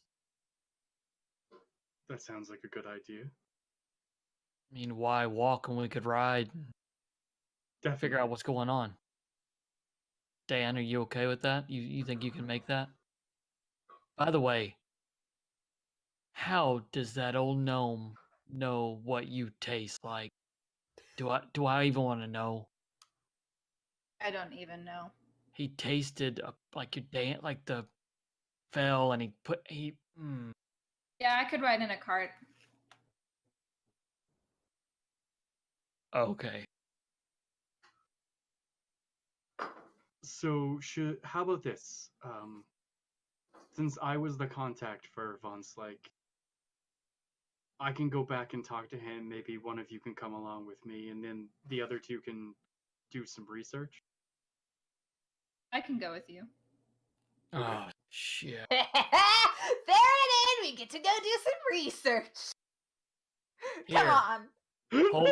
That sounds like a good idea. I mean, why walk when we could ride and Definitely. figure out what's going on? Dan, are you okay with that? You think you can make that? By the way, how does that old gnome know what you taste like? Do I even want to know? I don't even know. He tasted like like the fell, and Yeah, I could ride in a cart. Okay. So how about this? Since I was the contact for Von Slyke, I can go back and talk to him. Maybe one of you can come along with me, and then the other two can do some research. I can go with you. Oh shit. There it is! We get to go do some research. Come Here. on. Hold,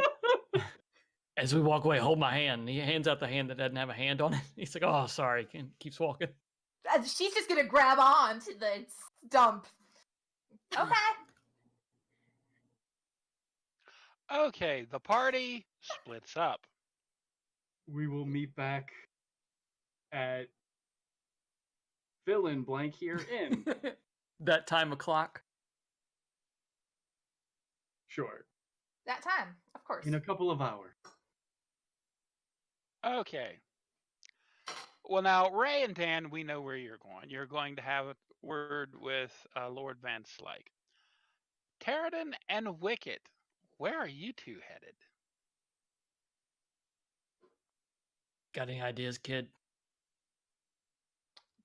as we walk away, hold my hand. He hands out the hand that doesn't have a hand on it. He's like, "Oh, sorry," and keeps walking. She's just gonna grab on to the stump. Okay. Okay, the party splits up. We will meet back at fill in blank here in. That time o'clock. Sure. That time, of course. In a couple of hours. Okay. Well, now, Ray and Dan, we know where you're going. You're going to have a word with Lord Van Slyke. Terradon and Wicket, where are you two headed? Got any ideas, kid?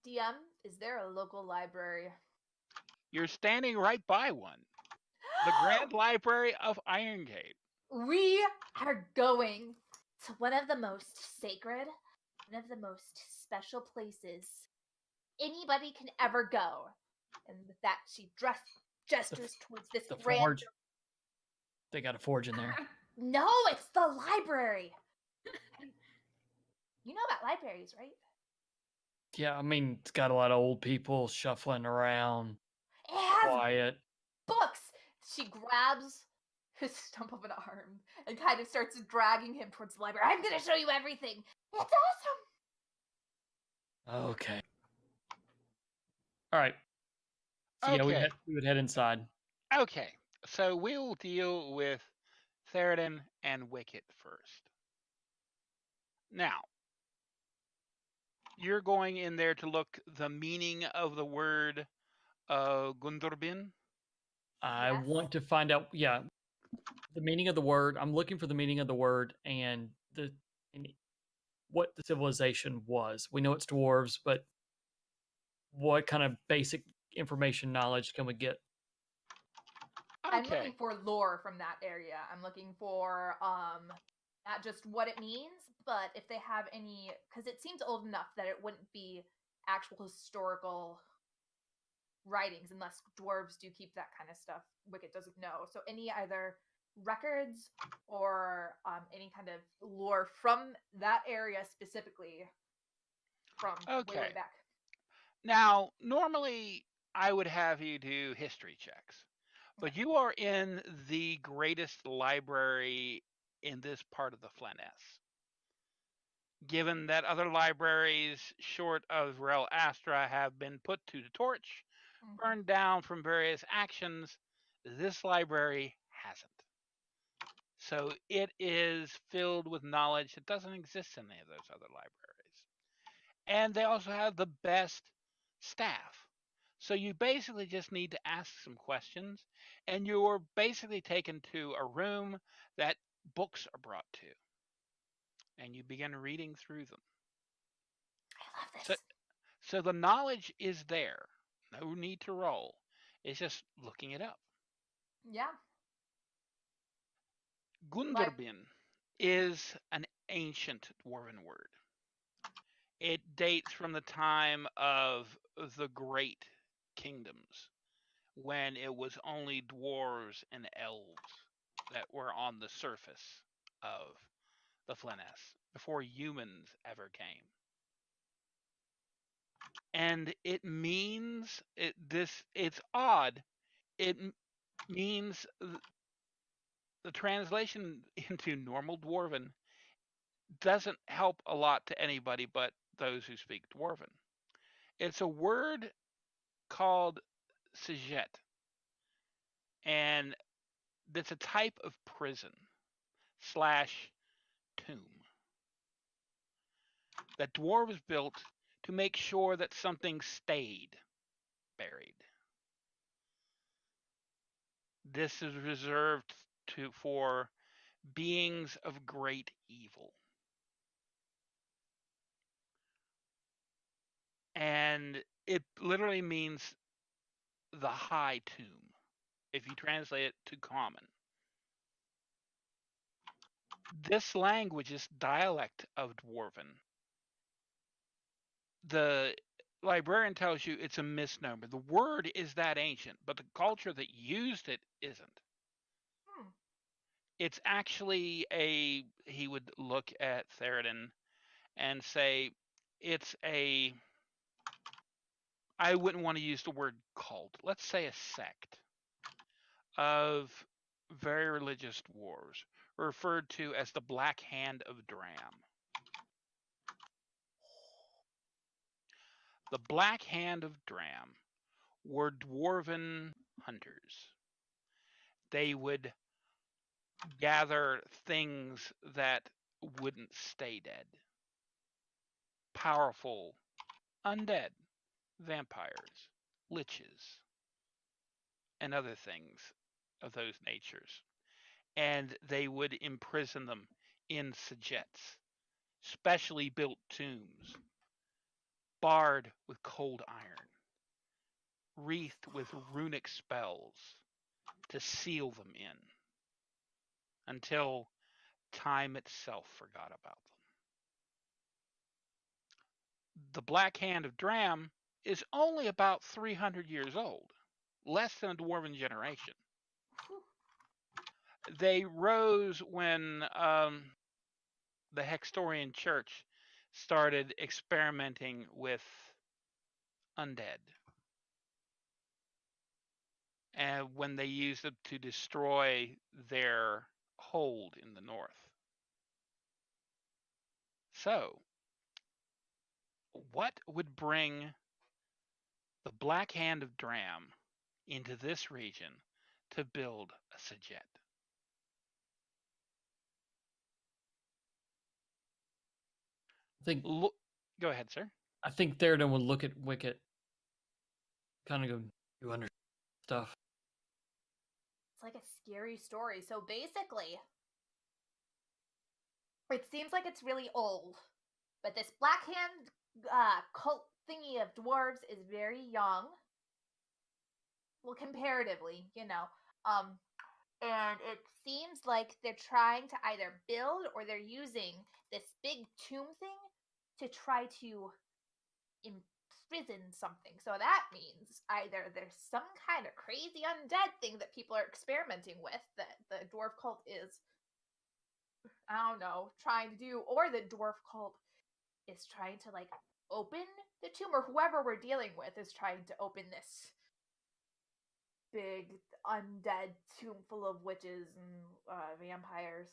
DM, is there a local library? You're standing right by one. The Grand Library of Irongate. We are going to one of the most sacred, one of the most special places anybody can ever go. And with that, she gestures towards this The grand. forge. They got a forge in there. No, it's the library. You know about libraries, right? Yeah, I mean, it's got a lot of old people shuffling around, It has quiet. books. She grabs his stump of an arm and kind of starts dragging him towards the library. I'm going to show you everything. It's awesome. Okay. All right. So yeah, Okay. we would head inside. Okay. So we'll deal with Theoden and Wicket first. Now, you're going in there to look the meaning of the word Gundurbin. I Yes. want to find out, yeah, the meaning of the word. I'm looking for the meaning of the word and what the civilization was. We know it's dwarves, but what kind of basic information knowledge can we get? I'm looking Okay. for lore from that area. I'm looking for not just what it means, but if they have any, because it seems old enough that it wouldn't be actual historical writings unless dwarves do keep that kind of stuff. Wicket doesn't know. So any either records or any kind of lore from that area specifically from way Okay. back. Now, normally I would have you do history checks, but you are in the greatest library in this part of the Flanness. Given that other libraries short of Rel Astra have been put to the torch, burned down from various actions, this library hasn't. So it is filled with knowledge that doesn't exist in any of those other libraries. And they also have the best staff. So you basically just need to ask some questions, and you're basically taken to a room that books are brought to, and you begin reading through them. I love So, this. so the knowledge is there. No need to roll. It's just looking it up. Yeah. Like Gunderbin is an ancient dwarven word. It dates from the time of the great kingdoms, when it was only dwarves and elves that were on the surface of the Flanness before humans ever came. And it means it's odd. It means the translation into normal dwarven doesn't help a lot to anybody but those who speak dwarven. It's a word called Sijet, and that's a type of prison slash tomb that dwarves built to make sure that something stayed buried. This is reserved for beings of great evil. And it literally means the high tomb, if you translate it to common. This language is dialect of Dwarven. The librarian tells you it's a misnomer. The word is that ancient, but the culture that used it isn't. hmm. It's actually he would look at Theoden and say, it's a, I wouldn't want to use the word cult. Let's say a sect of very religious dwarves, referred to as the Black Hand of Dram. The Black Hand of Dram were dwarven hunters. They would gather things that wouldn't stay dead. Powerful undead, vampires, liches, and other things of those natures. And they would imprison them in sajets, specially built tombs, barred with cold iron, wreathed with runic spells to seal them in until time itself forgot about them. The Black Hand of Dram is only about 300 years old, less than a dwarven generation. They rose when the Hextorian Church started experimenting with undead. and when they use them to destroy their hold in the north. So, what would bring the Black Hand of Dram into this region to build a Sajet? I think Go ahead, sir. I think Theoden would look at Wicket, kind of go, "You understand stuff." It's like a scary story. So basically, it seems like it's really old, but this Black Hand cult thingy of dwarves is very young. Well, comparatively, and it seems like they're trying to either build or they're using this big tomb thing to try to imprison something. So that means either there's some kind of crazy undead thing that people are experimenting with that the dwarf cult is, I don't know, trying to do, or the dwarf cult is trying to like open the tomb, or whoever we're dealing with is trying to open this big undead tomb full of witches and vampires.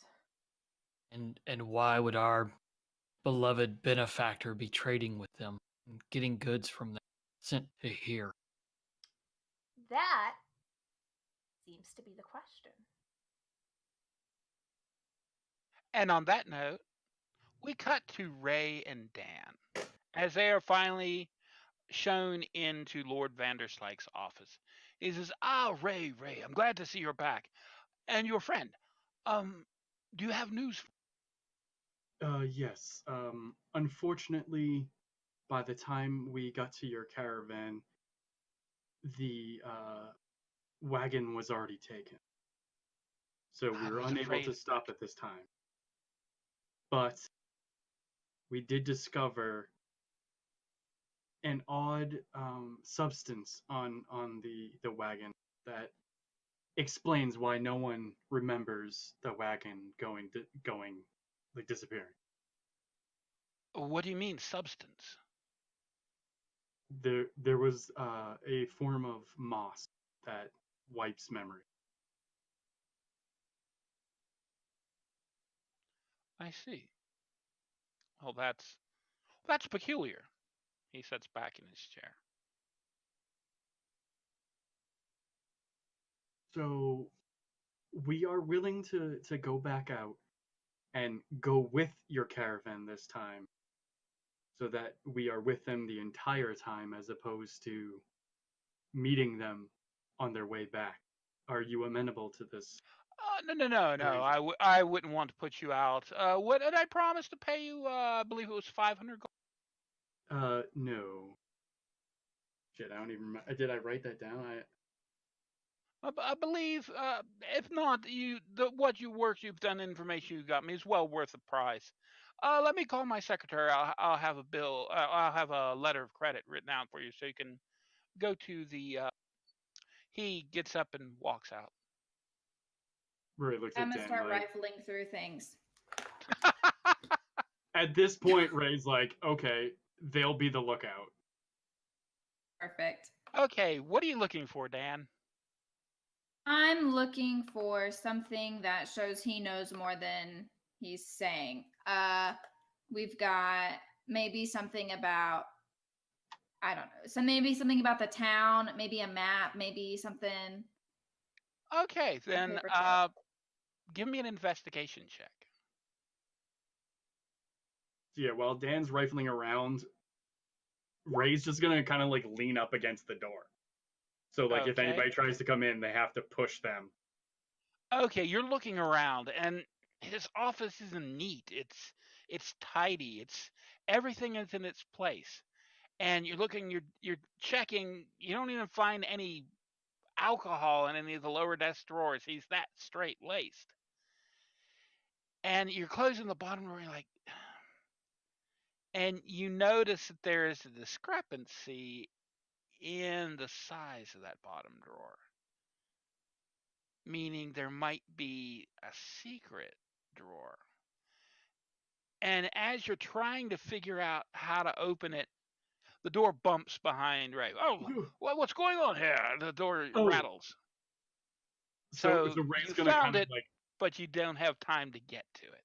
And why would our beloved benefactor be trading with them and getting goods from them sent to here? That seems to be the question. And on that note, we cut to Ray and Dan as they are finally shown into Lord Vanderslyke's office. He says, "Ah, Ray, I'm glad to see you're back. And your friend, do you have news?" Yes. Unfortunately, by the time we got to your caravan, the wagon was already taken. So we I were was unable afraid to of stop at this time. But we did discover an odd substance on the wagon that explains why no one remembers the wagon going like disappearing. What do you mean, substance? There was a form of moss that wipes memory. I see. Well, that's peculiar. He sits back in his chair. So we are willing to go back out and go with your caravan this time, so that we are with them the entire time as opposed to meeting them on their way back. Are you amenable to this No. arrangement? I wouldn't want to put you out. What did I promise to pay you? I believe it was 500 gold. No. Shit, I don't even remember. Did I write that down? I believe, if not, what work you've done, information you got me is well worth the price. Let me call my secretary. I'll have a bill. I'll have a letter of credit written out for you, so you can go to the. He gets up and walks out. Rory looks I'm at gonna Dan start like. rifling through things. At this point, Ray's like, okay, they'll be the lookout. Perfect. Okay, what are you looking for, Dan? I'm looking for something that shows he knows more than he's saying. We've got maybe something about, I don't know. So maybe something about the town, maybe a map, maybe something. Okay, then paper trail. give me an investigation check. So yeah, while Dan's rifling around, Ray's just gonna kind of like lean up against the door. So like if Okay. anybody tries to come in, they have to push them. Okay, you're looking around, and his office isn't neat. It's tidy. It's everything is in its place. And you're looking, you're checking. You don't even find any alcohol in any of the lower desk drawers. He's that straight laced. And you're closing the bottom drawer, you're like, and you notice that there is a discrepancy in the size of that bottom drawer, meaning there might be a secret drawer. And as you're trying to figure out how to open it, the door bumps behind Ray. Oh, what's going on here? The door Oh, rattles. So So Ray's you gonna found kind of it, like. but you don't have time to get to it.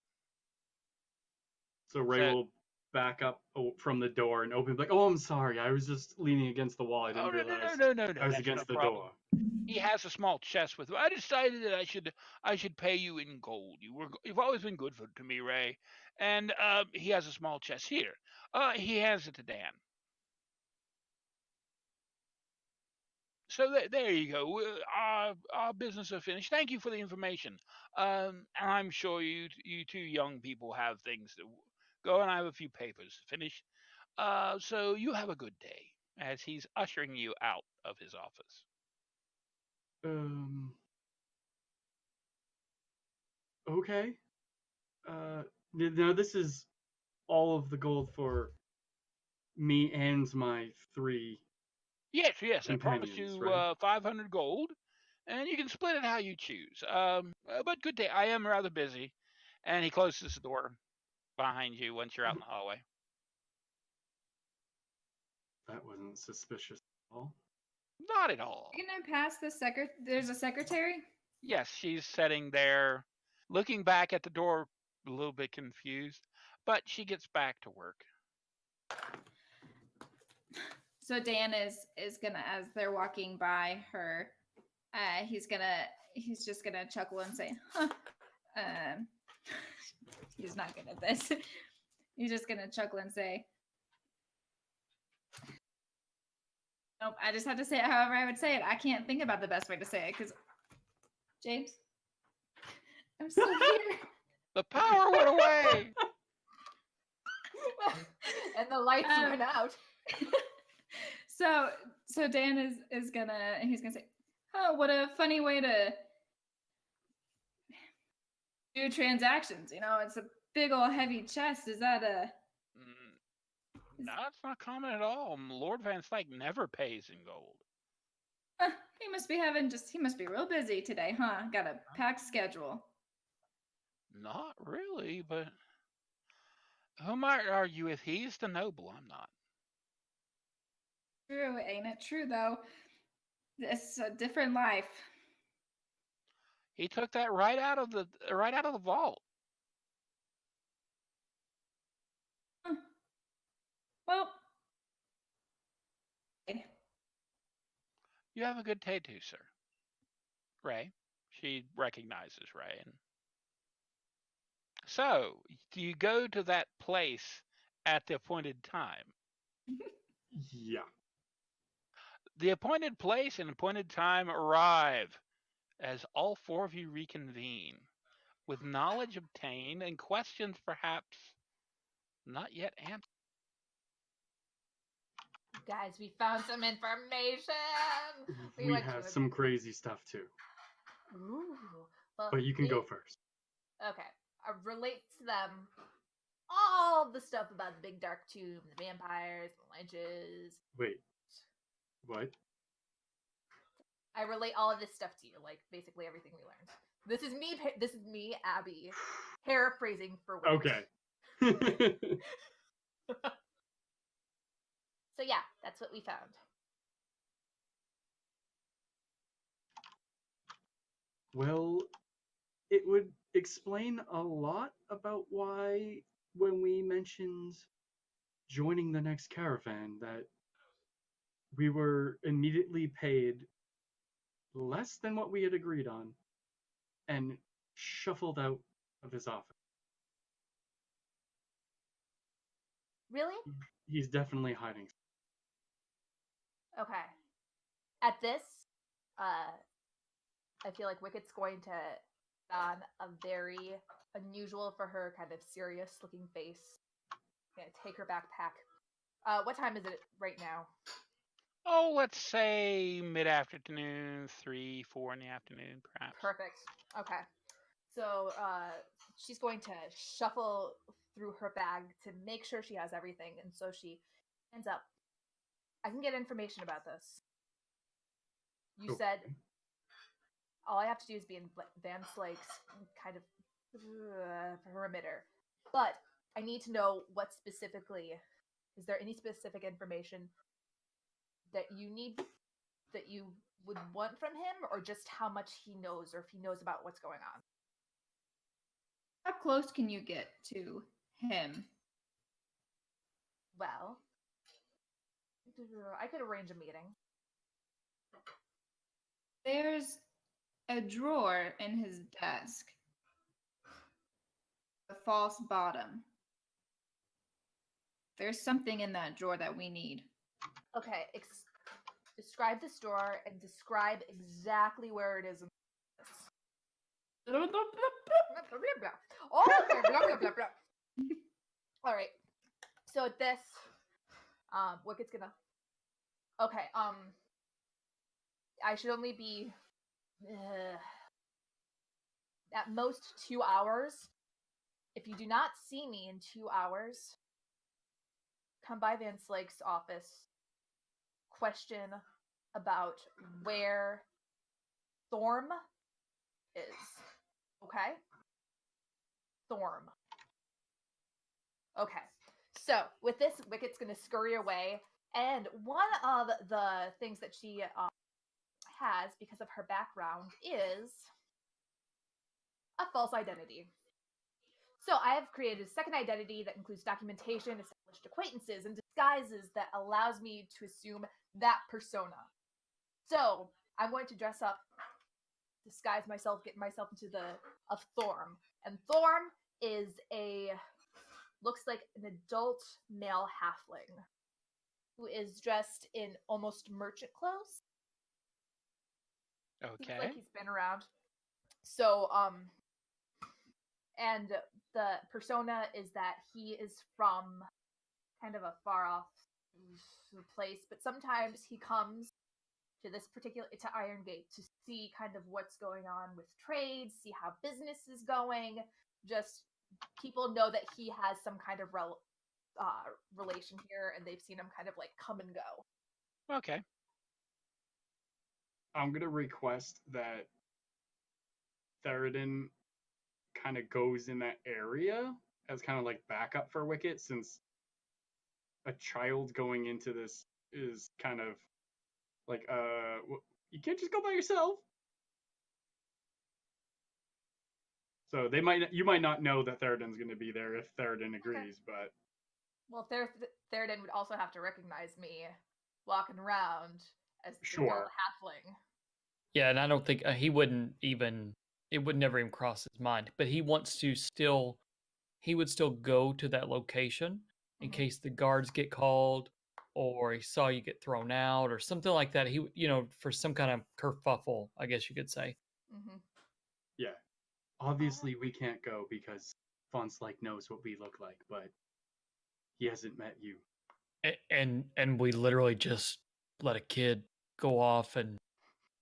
So Ray So, will back up from the door and open, like, "Oh, I'm sorry. I was just leaning against the wall. I oh didn't no no no realize no no I no, was that's no against the problem. door." He has a small chest with him. I decided that I should pay you in gold. You've always been good to me, Ray. And he has a small chest here. He hands it to Dan. So there you go. Our business is finished. Thank you for the information. I'm sure you two young people have things to go, and I have a few papers to finish. So you have a good day. As he's ushering you out of his office. Um. Okay. Now this is all of the gold for me and my 3 Yes, yes. I promised companions, you right? 500 gold, and you can split it how you choose. But good day. I am rather busy, and he closes the door behind you once you're out in the hallway. That wasn't suspicious at all. Not at all. You're gonna pass the There's a secretary. Yes, she's sitting there, looking back at the door, a little bit confused, but she gets back to work. So Dan is gonna, as they're walking by her, he's just gonna chuckle and say, "Huh." Um, he's not good at this. He's just gonna chuckle and say, "Nope." I just have to say it however I would say it. I can't think about the best way to say it because James, I'm still here. The power went away. And the lights went out. So Dan is gonna say, "Oh, what a funny way to do transactions. It's a big old heavy chest. Is that a?" No, it's not common at all. Lord Van Slyke never pays in gold. He must be real busy today, huh? Got a packed schedule. Not really, but who might argue with? He's the noble. I'm not. True, ain't it true though? It's a different life. He took that right out of the vault. Well, You have a good day too, sir. Ray. She recognizes Ray. And so, do you go to that place at the appointed time? Yeah. The appointed place and appointed time arrive as all 4 of you reconvene, with knowledge obtained and questions perhaps not yet answered. Guys, we found some information. We went have to some crazy stuff too. Ooh. Well, But you can go first. Okay. I relate to them all the stuff about the big dark tomb, the vampires, the lynches. Wait. What? I relate all of this stuff to you, like basically everything we learned. This is me, Abby, paraphrasing for Wicked. Okay. So yeah, that's what we found. Well, it would explain a lot about why, when we mentioned joining the next caravan, that we were immediately paid less than what we had agreed on and shuffled out of his office. Really? He's definitely hiding. Okay. At this, I feel like Wicked's going to put on a very unusual for her kind of serious looking face. Gonna take her backpack. What time is it right now? Oh, let's say mid-afternoon, 3, 4 in the afternoon, perhaps. Perfect. Okay. So she's going to shuffle through her bag to make sure she has everything, and so she ends up. I can get information about this. You said all I have to do is be in Van Slyke's kind of perimeter, but I need to know what specifically. Is there any specific information that you need, that you would want from him, or just how much he knows, or if he knows about what's going on? How close can you get to him? Well, I could arrange a meeting. There's a drawer in his desk. A false bottom. There's something in that drawer that we need. Okay, describe the store and describe exactly where it is in this. Oh, okay, blah, blah, blah, blah. All right. So this, Wicket's gonna. Okay. I should only be at most 2 hours. If you do not see me in 2 hours, come by Van Slake's office. Question about where Thorm is. Okay? Thorm. Okay. So, with this, Wicket's going to scurry away. And one of the things that she has, because of her background, is a false identity. So, I have created a second identity that includes documentation, established acquaintances, and disguises that allows me to assume that persona. So, I'm going to dress up, disguise myself, get myself into a Thorm. And Thorm is looks like an adult male halfling who is dressed in almost merchant clothes. Okay. Seems like he's been around. So, and the persona is that he is from kind of a far off place, but sometimes he comes to Iron Gate to see kind of what's going on with trade, see how business is going. Just people know that he has some kind of relation here, and they've seen him kind of like come and go. Okay. I'm gonna request that Theridin kind of goes in that area as kind of like backup for Wicket, since a child going into this is kind of like you can't just go by yourself. So you might not know that Theridin's going to be there if Theridin agrees, but well, Theridin would also have to recognize me walking around as the Sure. adult halfling. Yeah, and I don't think he wouldn't even. It would never even cross his mind. But he wants to still. He would still go to that location in Mhm. case the guards get called, or he saw you get thrown out, or something like that. He, for some kind of kerfuffle, I guess you could say. Mm-hmm. yeah. Obviously, we can't go because Von Slyke knows what we look like, but he hasn't met you. And we literally just let a kid go off, and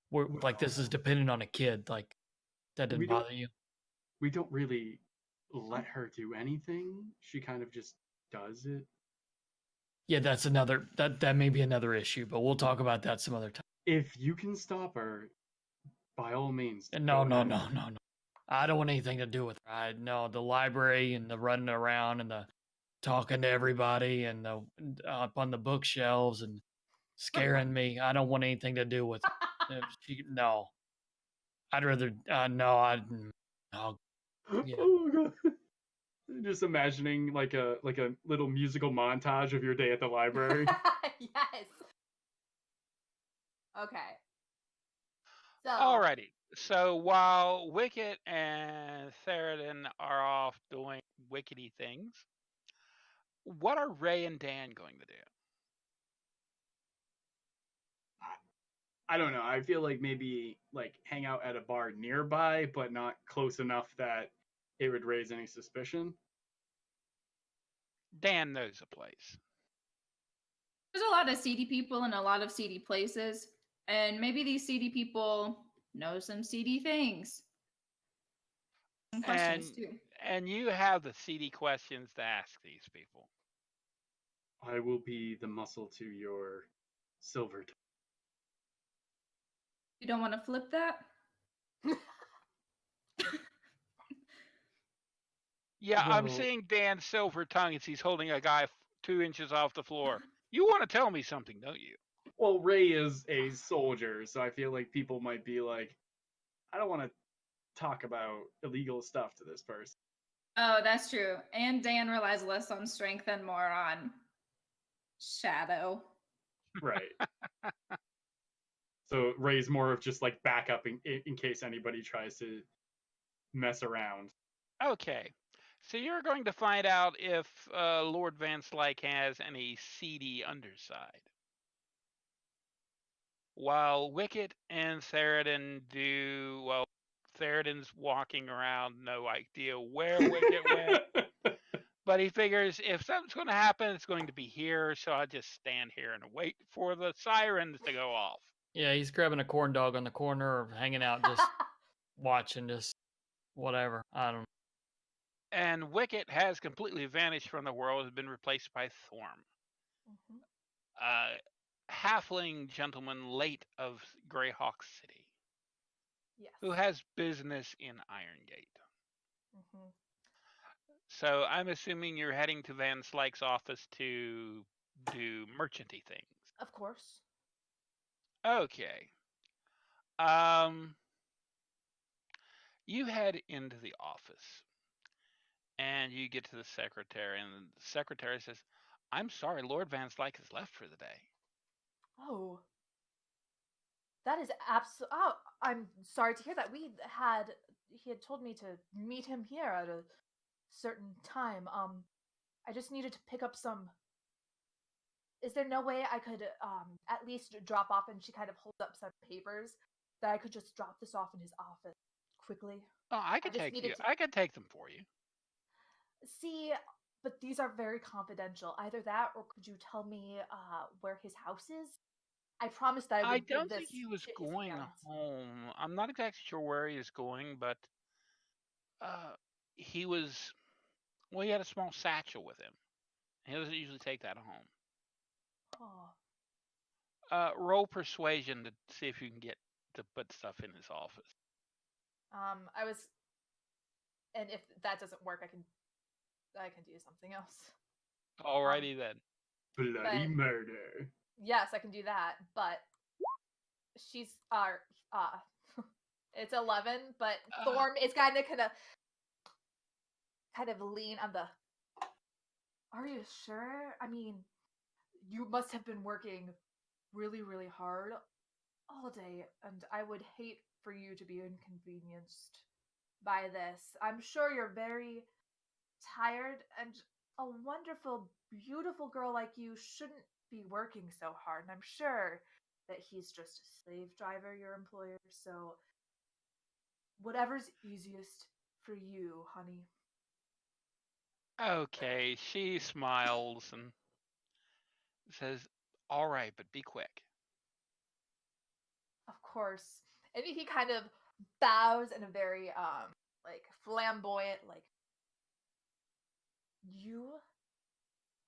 we're like, this is dependent on a kid. Like, that didn't We don't- bother you? We don't really let her do anything. She kind of just does it. Yeah, that's another that may be another issue, but we'll talk about that some other time. If you can stop her, by all means. No, go no, ahead. no, no, no. I don't want anything to do with her. No, the library and the running around and the talking to everybody and the up on the bookshelves and scaring me. I don't want anything to do with no. I'd rather no. No. Yeah. Oh my god. Just imagining like a little musical montage of your day at the library. Yes. Okay. So. Alrighty. So while Wicket and Theridin are off doing wickety things, what are Ray and Dan going to do? I don't know. I feel like maybe like hang out at a bar nearby, but not close enough that it would raise any suspicion. Dan knows a place. There's a lot of seedy people in a lot of seedy places, and maybe these seedy people know some seedy things. Some questions too. And you have the seedy questions to ask these people. I will be the muscle to your silver tongue. You don't want to flip that? Yeah, I'm Well- seeing Dan's silver tongue as he's holding a guy 2 inches off the floor. You want to tell me something, don't you? Well, Ray is a soldier, so I feel like people might be like, I don't want to talk about illegal stuff to this person. Oh, that's true. And Dan relies less on strength and more on shadow. Right. So Ray's more of just like backup in case anybody tries to mess around. Okay. So you're going to find out if Lord Van Slyke has any seedy underside. While Wicket and Theoden do, well, Theoden's walking around, no idea where Wicket went. But he figures if something's going to happen, it's going to be here, so I'll just stand here and wait for the sirens to go off. Yeah, he's grabbing a corn dog on the corner or hanging out, just watching, just whatever. I don't know. And Wicket has completely vanished from the world, has been replaced by Thorm, Mhm. a halfling gentleman late of Greyhawk City, Yes. who has business in Irongate. hmm So I'm assuming you're heading to Van Slyke's office to do merchanty things. Of course. Okay. Um, you head into the office and you get to the secretary, and the secretary says, "I'm sorry, Lord Van Slyke has left for the day." Oh, that is absolutely. Oh, I'm sorry to hear that. He had told me to meet him here at a certain time. I just needed to pick up some. Is there no way I could at least drop off? And she kind of holds up some papers that I could just drop this off in his office quickly. Oh, I I could just take needed you. to I could take them for you. see, but these are very confidential. Either that, or could you tell me where his house is? I promised I I would give don't this think he was to his going hands. home. I'm not exactly sure where he is going, but uh, he was. Well, he had a small satchel with him. He doesn't usually take that home. Oh, Roll persuasion to see if you can get to put stuff in his office. I was, and if that doesn't work, I can do something else. Alrighty then. Bloody But- murder. Yes, I can do that, but she's it's 11, but Thorm is kind of lean on the. Are you sure? I mean, you must have been working really, really hard all day, and I would hate for you to be inconvenienced by this. I'm sure you're very tired, and a wonderful, beautiful girl like you shouldn't be working so hard. And I'm sure that he's just a slave driver, your employer, so whatever's easiest for you, honey. Okay, she smiles and says, "All right, but be quick." Of course. And he kind of bows in a very like flamboyant, like, you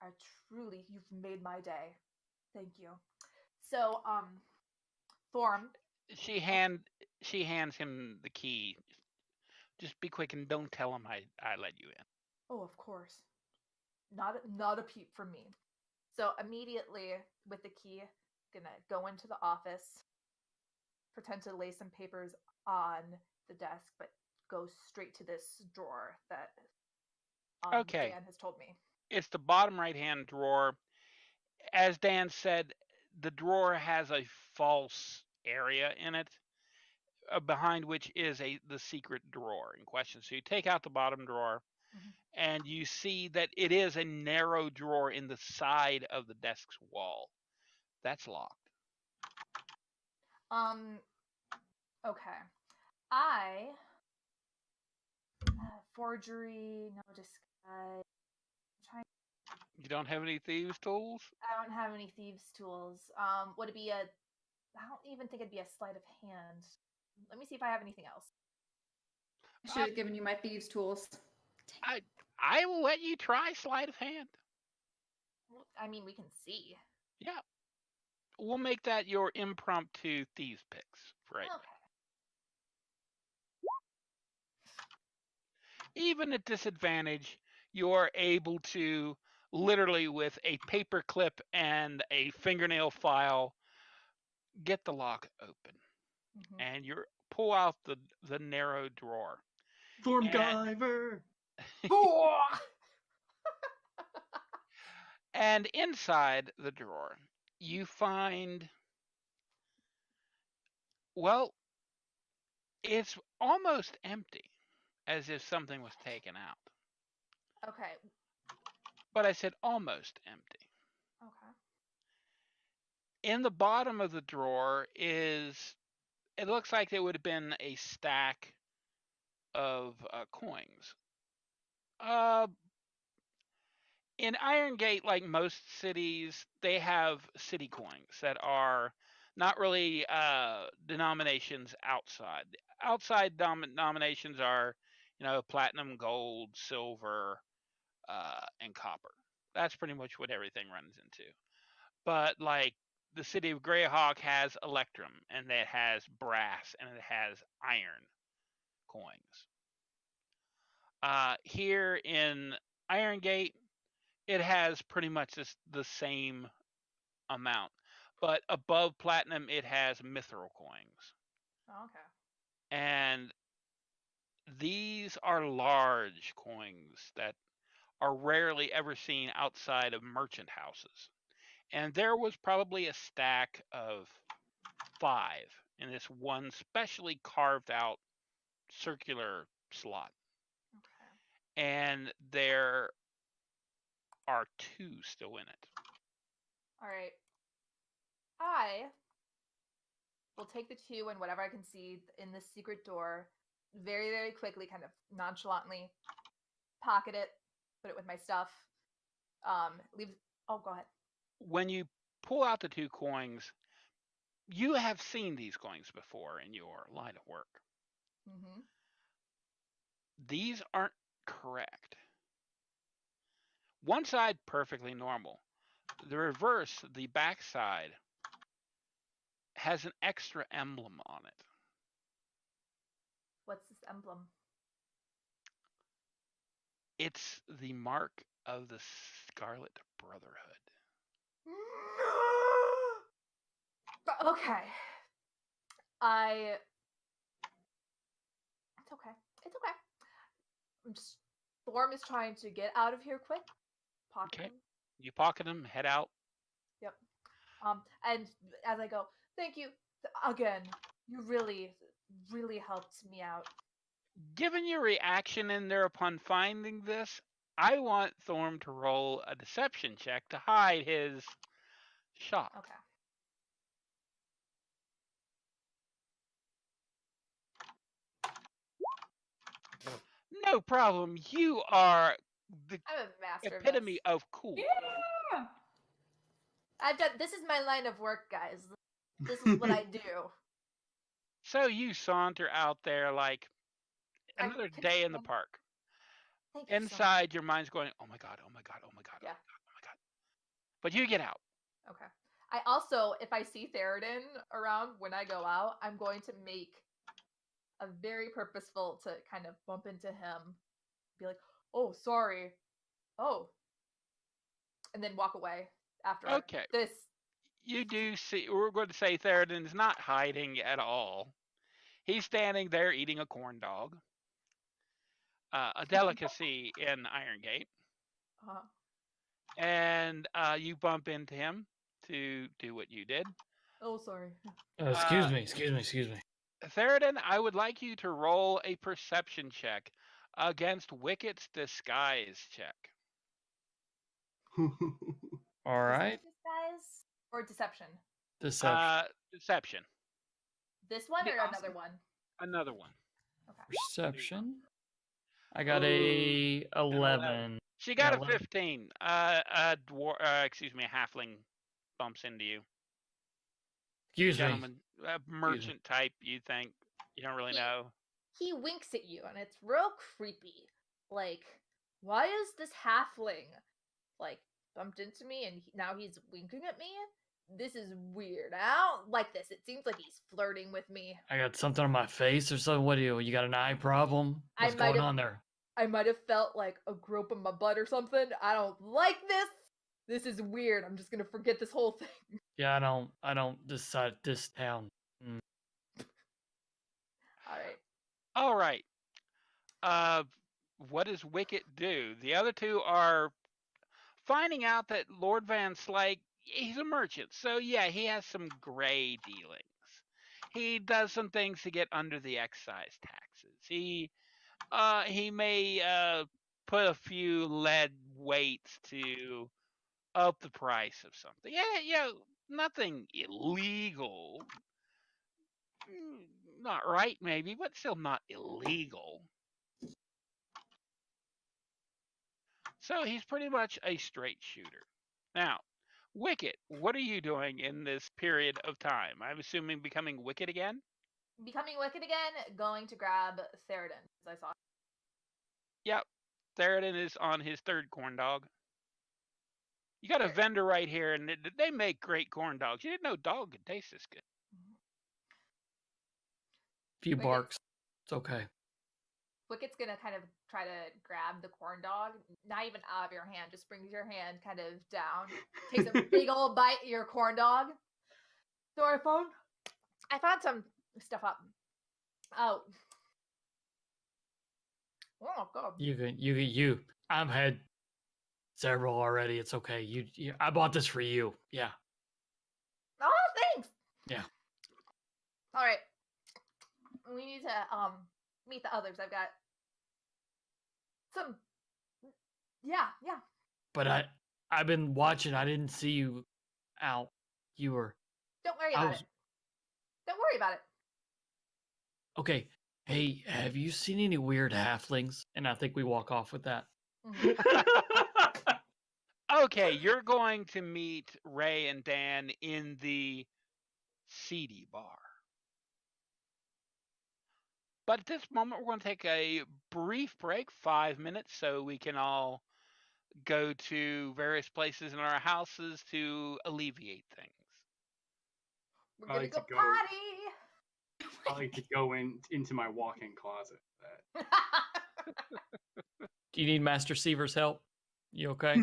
are truly, you've made my day. Thank you. So, Thorm. She hand she hands him the key. Just be quick and don't tell him I let you in. Oh, of course. Not a peep from me. So immediately with the key, gonna go into the office, pretend to lay some papers on the desk, but go straight to this drawer that Okay, Dan has told me. it's the bottom right hand drawer. As Dan said, the drawer has a false area in it, behind which is the secret drawer in question. So you take out the bottom drawer, Mhm. and you see that it is a narrow drawer in the side of the desk's wall. That's locked. Okay. I forgery, no disguise. You don't have any thieves' tools? I don't have any thieves' tools. Would it be a? I don't even think it'd be a sleight of hand. Let me see if I have anything else. I should have given you my thieves' tools. I will let you try sleight of hand. I mean, we can see. Yeah. We'll make that your impromptu thieves picks for right now. Okay. Even at disadvantage, you're able to literally with a paper clip and a fingernail file get the lock open, Mhm. and you pull out the narrow drawer. Thormguyver. And inside the drawer, you find, well, it's almost empty, as if something was taken out. Okay. But I said almost empty. Okay. In the bottom of the drawer is, it looks like there would have been a stack of coins. Uh, in Iron Gate, like most cities, they have city coins that are not really denominations outside. Outside denominations are, platinum, gold, silver, and copper. That's pretty much what everything runs into. But like the city of Greyhawk has electrum, and it has brass, and it has iron coins. Here in Iron Gate, it has pretty much the same amount, but above platinum, it has mithril coins, Oh, okay. and these are large coins that are rarely ever seen outside of merchant houses. And there was probably a stack of 5 in this one specially carved out circular slot. Okay. And there are 2 still in it. All right. I will take the 2 and whatever I can see in this secret door very, very quickly, kind of nonchalantly pocket it, put it with my stuff. Leave. Oh, go ahead. When you pull out the 2 coins, you have seen these coins before in your line of work. Mm-hmm. These aren't correct. One side perfectly normal. The reverse, the back side, has an extra emblem on it. What's this emblem? It's the mark of the Scarlet Brotherhood. Okay. It's okay. It's okay. Storm is trying to get out of here quick. Pocket Okay. him. You pocket them, head out. Yep. And as I go, thank you again. You really, really helped me out. Given your reaction in there upon finding this, I want Thorm to roll a deception check to hide his shock. Okay. No problem. You are the I'm a master epitome of of cool. Yeah. I've done. This is my line of work, guys. This is what I do. So you saunter out there like another day in the Continue. park. Thank you so much. Inside, your mind's going, oh my God, oh my God, oh my God, Yeah. oh my God, oh my God. But you get out. Okay. I also, if I see Theoden around when I go out, I'm going to make a very purposeful to kind of bump into him, be like, "Oh, sorry, oh," and then walk away after Okay. this. You do see, we're going to say Theoden's not hiding at all. He's standing there eating a corn dog, a delicacy in Iron Gate. Uh, And you bump into him to do what you did. oh, sorry. Excuse me, excuse me, excuse me. Theoden, I would like you to roll a perception check against Wicket's disguise check. All right. Disguise or deception? Deception. Deception. This one or Yeah. another one? Another one. Okay. Perception. I got a 11. She got Yeah, a 11. 15. A halfling bumps into you. Excuse me. Gentleman, a merchant type, you think. You don't really know. He winks at you, and it's real creepy. Like, why is this halfling like bumped into me, and now he's winking at me? This is weird. I don't like this. It seems like he's flirting with me. I got something on my face or something. What do you? You got an eye problem? What's going on there? I might have felt like a grope in my butt or something. I don't like this. This is weird. I'm just gonna forget this whole thing. Yeah, I don't decide this town. Mm. All right. All right. Uh, what does Wicket do? The other two are finding out that Lord Van Slyke, he's a merchant, so yeah, he has some gray dealings. He does some things to get under the excise taxes. He may put a few lead weights to up the price of something. Yeah, nothing illegal. Not right, maybe, but still not illegal. So he's pretty much a straight shooter. Now, Wicket, what are you doing in this period of time? I'm assuming becoming Wicket again? Becoming Wicked again, going to grab Theroden, as I saw. Yep. Theroden is on his third corn dog. You got a Sure. vendor right here, and they make great corn dogs. You didn't know dog could taste this good. Few Wicket's, barks. It's okay. Wicket's gonna kind of try to grab the corn dog, not even out of your hand, just brings your hand kind of down, takes a big old bite of your corn dog. Sorry, phone. I found some stuff up. Oh. Oh, God. You. I've had several already. It's okay. You I bought this for you. Yeah. Oh, thanks. Yeah. All right. We need to meet the others. I've got some. Yeah. But I've been watching. I didn't see you out. You were Don't worry I about was it. Don't worry about it. okay. Hey, have you seen any weird halflings? And I think we walk off with that. Mhm. Okay, you're going to meet Ray and Dan in the seedy bar. But at this moment, we're going to take a brief break, 5 minutes, so we can all go to various places in our houses to alleviate things. We're I gonna like go to go. potty. I like to go into my walk-in closet. Do you need Master Seaver's help? You okay?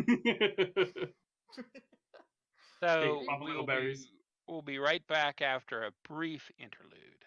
So Take popsicle berries. we'll be right back after a brief interlude.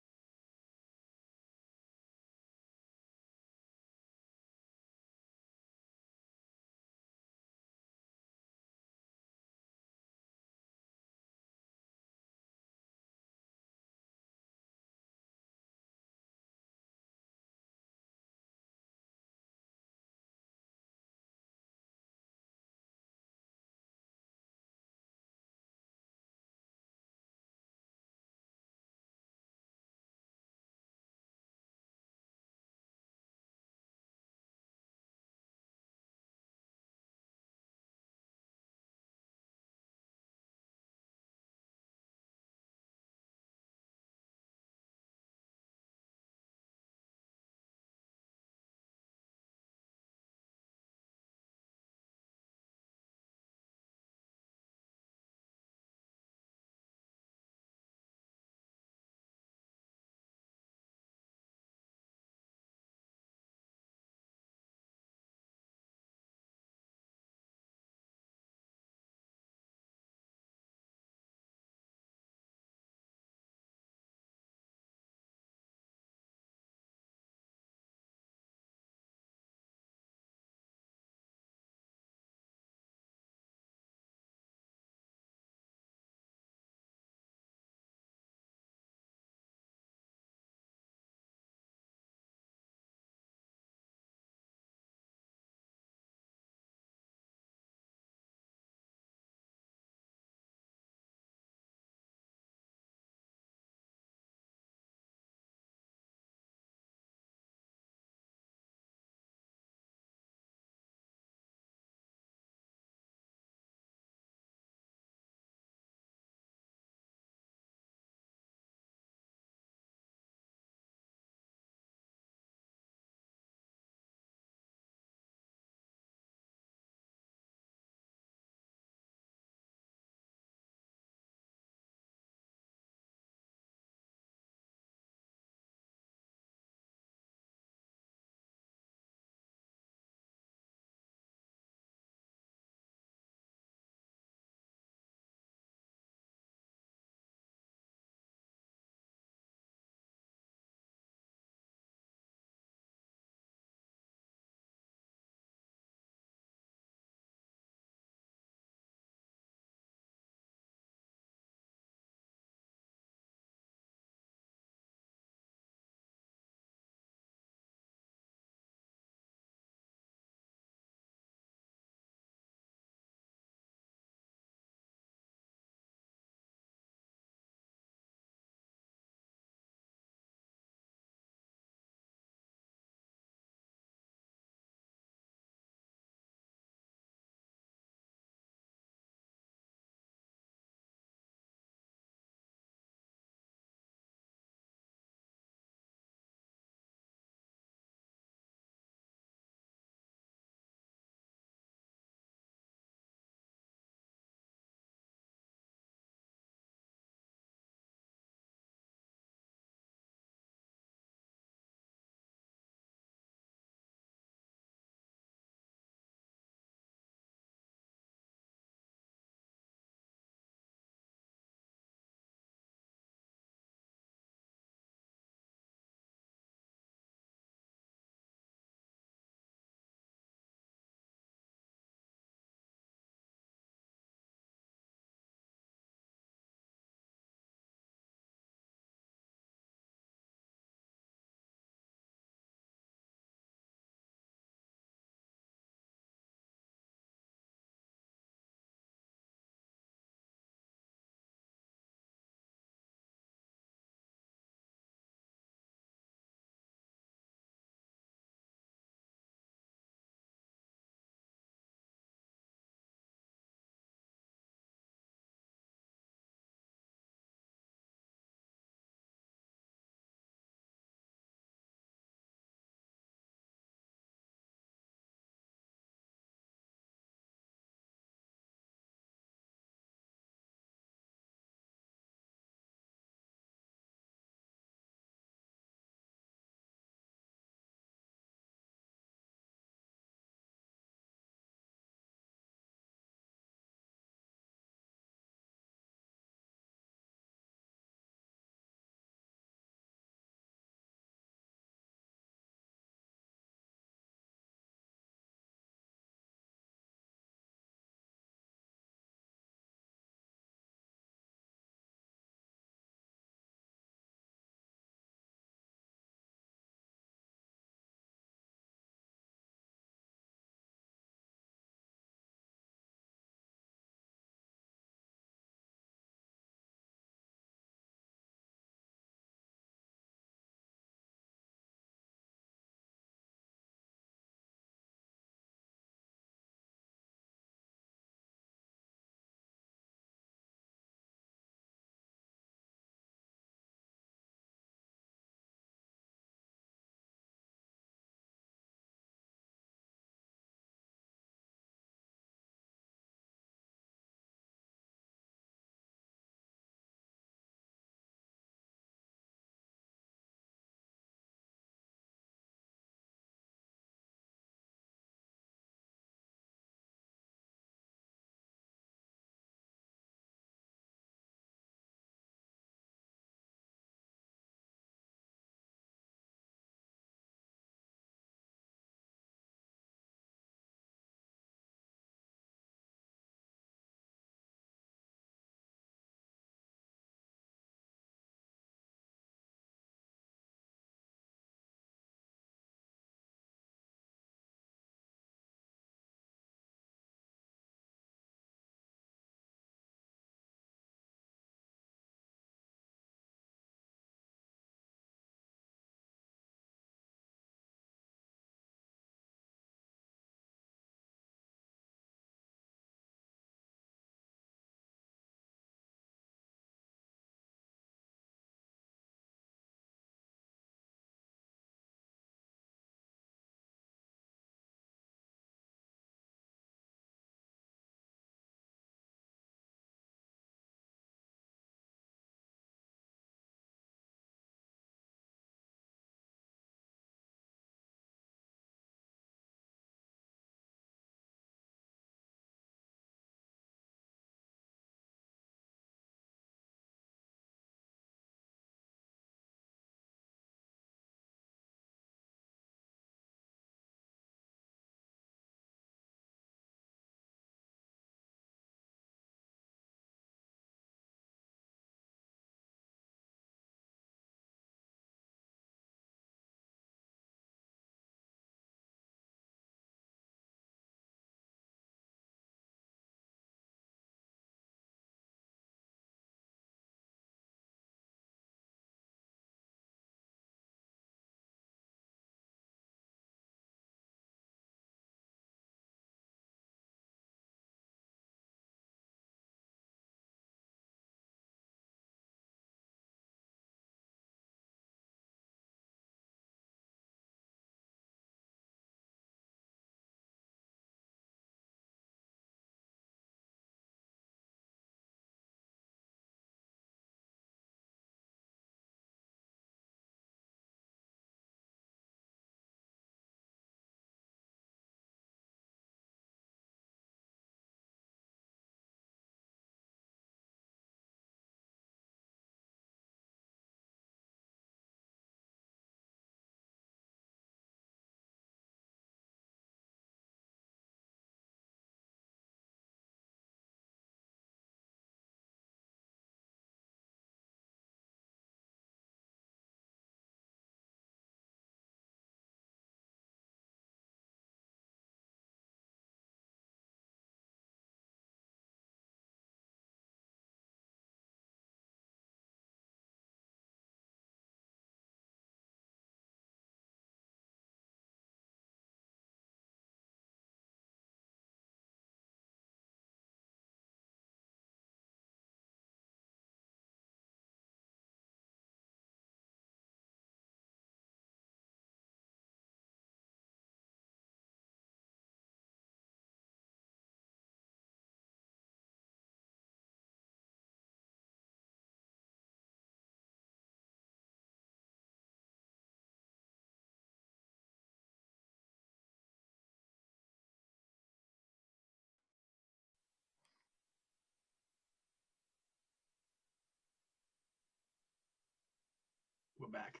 back.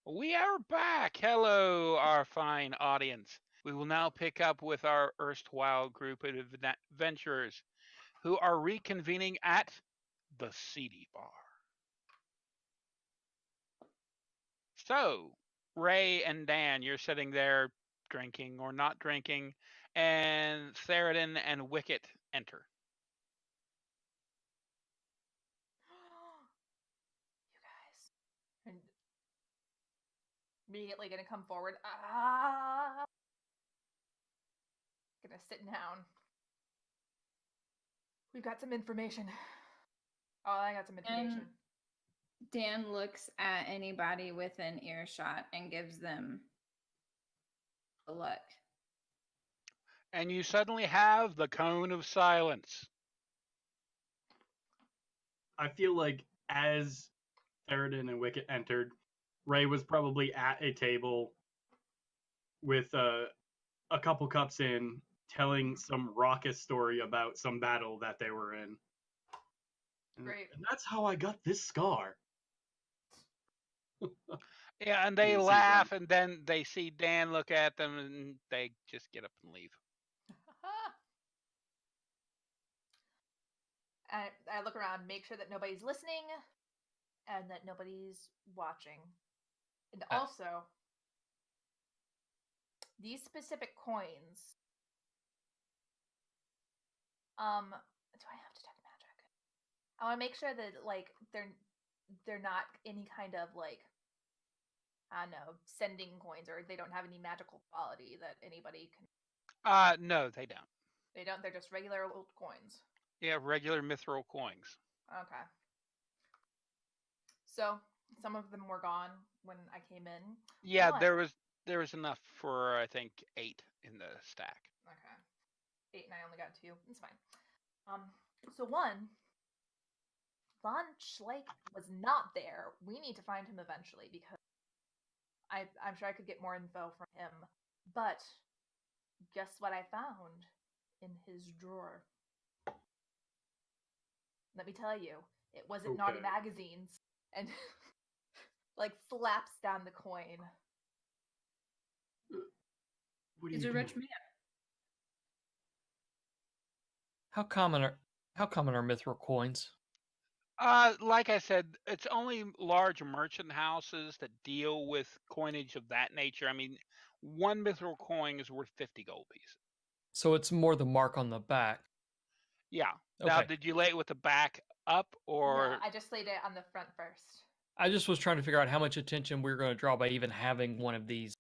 We are back. Hello, our fine audience. We will now pick up with our erstwhile group of adventurers who are reconvening at the Seedy Bar. So, Ray and Dan, you're sitting there drinking or not drinking, and Theridin and Wicket enter. You guys. And immediately gonna come forward. Gonna sit down. We've got some information. Oh, I got some information. Dan looks at anybody within earshot and gives them a look. And you suddenly have the cone of silence. I feel like as Theridin and Wicket entered, Ray was probably at a table with a couple cups in, telling some raucous story about some battle that they were in. Great. And that's how I got this scar. Yeah, and they You see laugh, them. and then they see Dan look at them, and they just get up and leave. I look around, make sure that nobody's listening and that nobody's watching. And also, these specific coins. Do I have detect magic? I want to make sure that like they're not any kind of like, I don't know, sending coins, or they don't have any magical quality that anybody can. No, they don't. They don't. They're just regular old coins. Yeah, regular mithril coins. Okay. So some of them were gone when I came in. Yeah, One- there was enough for I think 8 in the stack. Okay. 8 and I only got 2. It's fine. So one, Von Schleich was not there. We need to find him eventually because I'm sure I could get more info from him. But guess what I found in his drawer? Let me tell you, it wasn't Naughty Okay. Magazines. And like slaps down the coin. What are He's you a rich doing? man. How common are mithril coins? Like I said, it's only large merchant houses that deal with coinage of that nature. I mean, one mithril coin is worth 50 gold pieces. So it's more the mark on the back. Yeah. Now, Okay. did you lay it with the back up No, or? I just laid it on the front first. I just was trying to figure out how much attention we were going to draw by even having one of these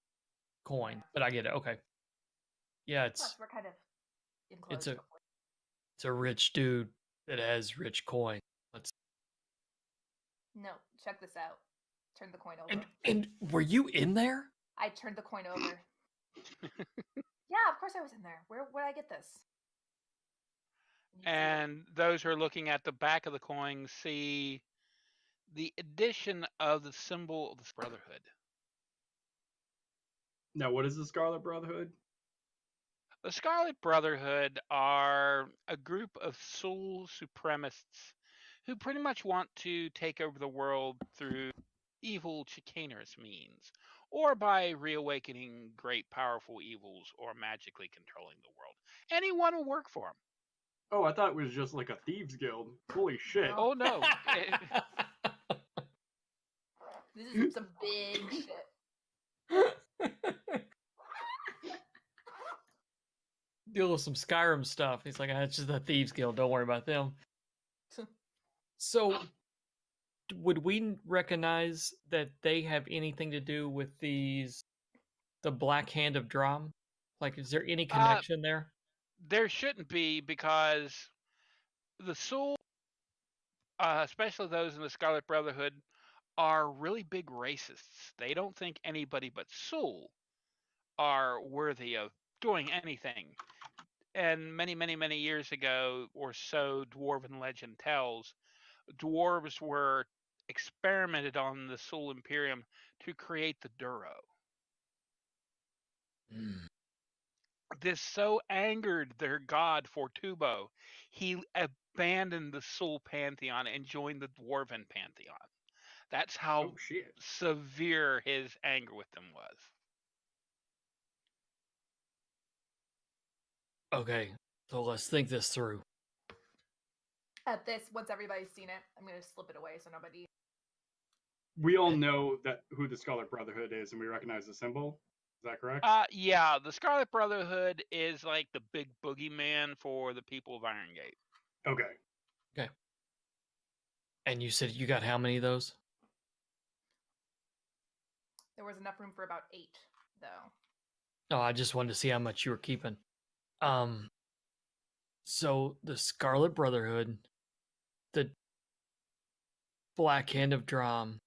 coins. Yeah. But I get it. Okay. Yeah, Plus, we're kind of enclosed. it's a hopefully. it's a rich dude that has rich coin. Let's No, check this out. Turn the coin over. and were you in there? I turned the coin over. Yeah, of course I was in there. Where did I get this? You see it. And those who are looking at the back of the coin see the addition of the symbol of the Brotherhood. Now, what is the Scarlet Brotherhood? The Scarlet Brotherhood are a group of soul supremacists who pretty much want to take over the world through evil, chicanerous means, or by reawakening great, powerful evils, or magically controlling the world. Anyone will work for them. Oh, I thought it was just like a thieves guild. Holy shit! No. Oh no! This is some big shit. Deal with some Skyrim stuff. He's like, it's just a thieves guild. Don't worry about them. So, would we recognize that they have anything to do with the Black Hand of Drum? Like, is there any connection there? There shouldn't be, because the soul, especially those in the Scarlet Brotherhood, are really big racists. They don't think anybody but soul are worthy of doing anything. And many, many, many years ago, or so, dwarven legend tells, dwarves were experimented on the Soul Imperium to create the Duro. This so angered their god Fortubo, he abandoned the Soul Pantheon and joined the Dwarven Pantheon. That's how Oh shit. severe his anger with them was. Okay, so let's think this through. At this, once everybody's seen it, I'm gonna slip it away so nobody. We all know that who the Scarlet Brotherhood is, and we recognize the symbol. Is that correct? Yeah, the Scarlet Brotherhood is like the big boogeyman for the people of Iron Gate. Okay. Okay. And you said you got how many of those? There was enough room for about 8, though. Oh, I just wanted to see how much you were keeping. So the Scarlet Brotherhood, the Black Hand of Drum,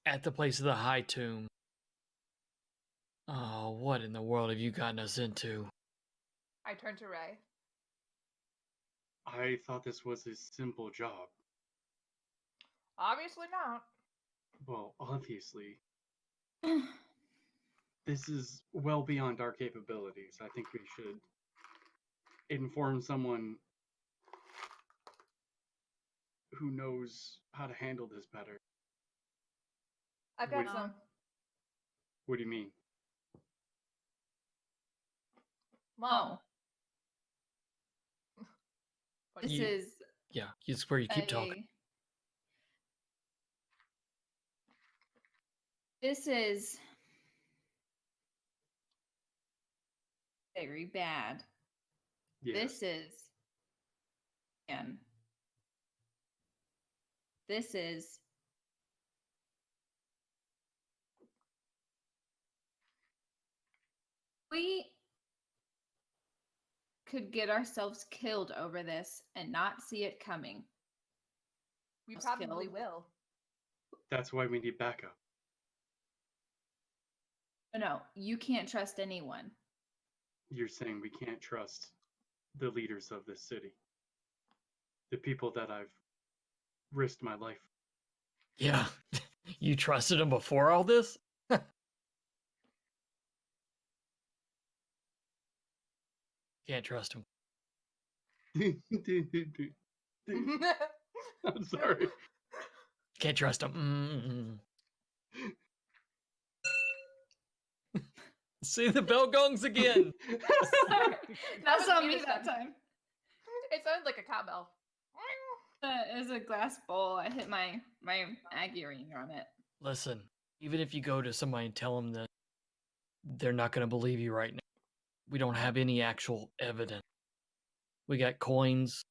at the place of the High Tomb. Oh, what in the world have you gotten us into? I turn to Ray. I thought this was a simple job. Obviously not. Well, obviously, this is well beyond our capabilities. I think we should inform someone who knows how to handle this better. I've got What- some. What do you mean? Mom. This You- is Yeah, it's where you keep talking. This is very bad. Yeah. This is and this is we could get ourselves killed over this and not see it coming. We Us probably killed. will. That's why we need backup. No, you can't trust anyone. You're saying we can't trust the leaders of this city. The people that I've risked my life. Yeah, you trusted him before all this? Can't trust him. I'm sorry. Can't trust him. See the bell gongs again. Sorry. That's was on me beautiful. that time. It sounded like a cowbell. It was a glass bowl. I hit my Aggie ring on it. Listen, even if you go to somebody and tell them that, they're not going to believe you right now. We don't have any actual evidence. We got coins,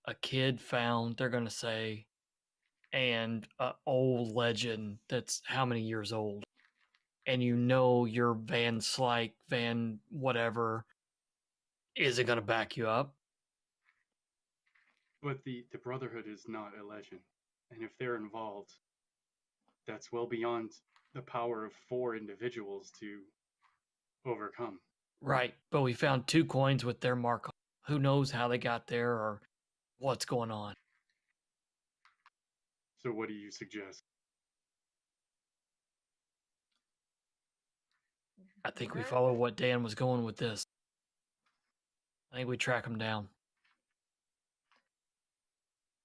a kid found, they're going to say, and an old legend that's how many years old. And you know your Van Slyke, Van whatever, isn't going to back you up. But the Brotherhood is not a legend. And if they're involved, that's well beyond the power of 4 individuals to overcome. Right, but we found 2 coins with their mark on. Who knows how they got there or what's going on. So what do you suggest? I think we Where- follow what Dan was going with this. I think we track him down.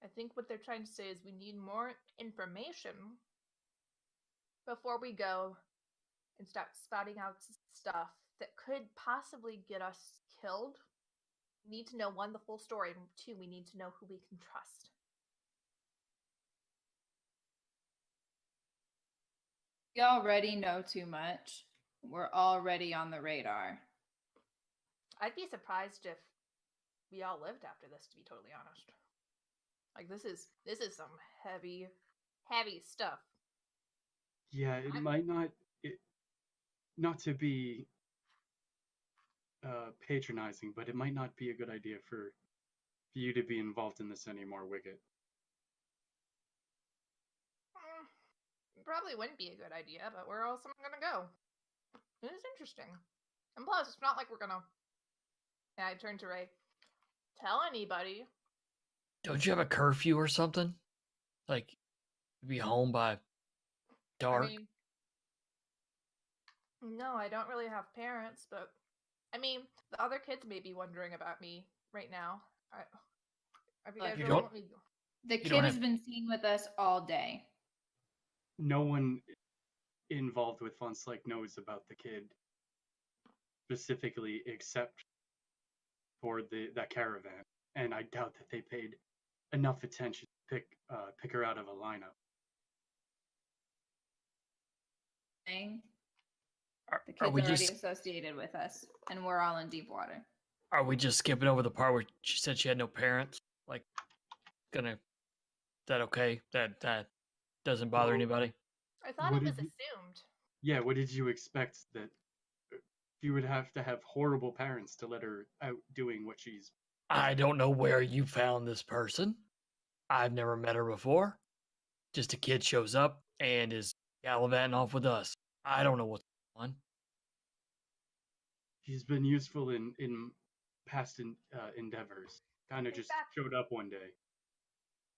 I think what they're trying to say is we need more information before we go and start spouting out stuff that could possibly get us killed. We need to know, 1, the full story, and 2, we need to know who we can trust. We already know too much. We're already on the radar. I'd be surprised if we all lived after this, to be totally honest. Like this is some heavy stuff. Yeah, it might not not to be patronizing, but it might not be a good idea for you to be involved in this anymore, Wicket. Probably wouldn't be a good idea, but where else am I gonna go? It is interesting. And plus, it's not like we're gonna. And I turn to Ray. Tell anybody. Don't you have a curfew or something? Like, be home by dark? I mean, no, I don't really have parents, but I mean, the other kids may be wondering about me right now. Have you Like, guys you really don't- want me? The You kid don't has have. been seen with us all day. No one involved with Von Slyke knows about the kid specifically, except for that caravan, and I doubt that they paid enough attention to pick her out of a lineup. Thing. Are, The are kid's we already just associated with us, and we're all in deep water. are we just skipping over the part where she said she had no parents? Like, gonna that okay? That doesn't bother Well, anybody? I thought What it was did you- assumed. Yeah, what did you expect that she would have to have horrible parents to let her out doing what she's? I don't know where you found this person. I've never met her before. Just a kid shows up and is gallivanting off with us. I don't know what's going on. She's been useful in past endeavors. Kind of In just fact- showed up one day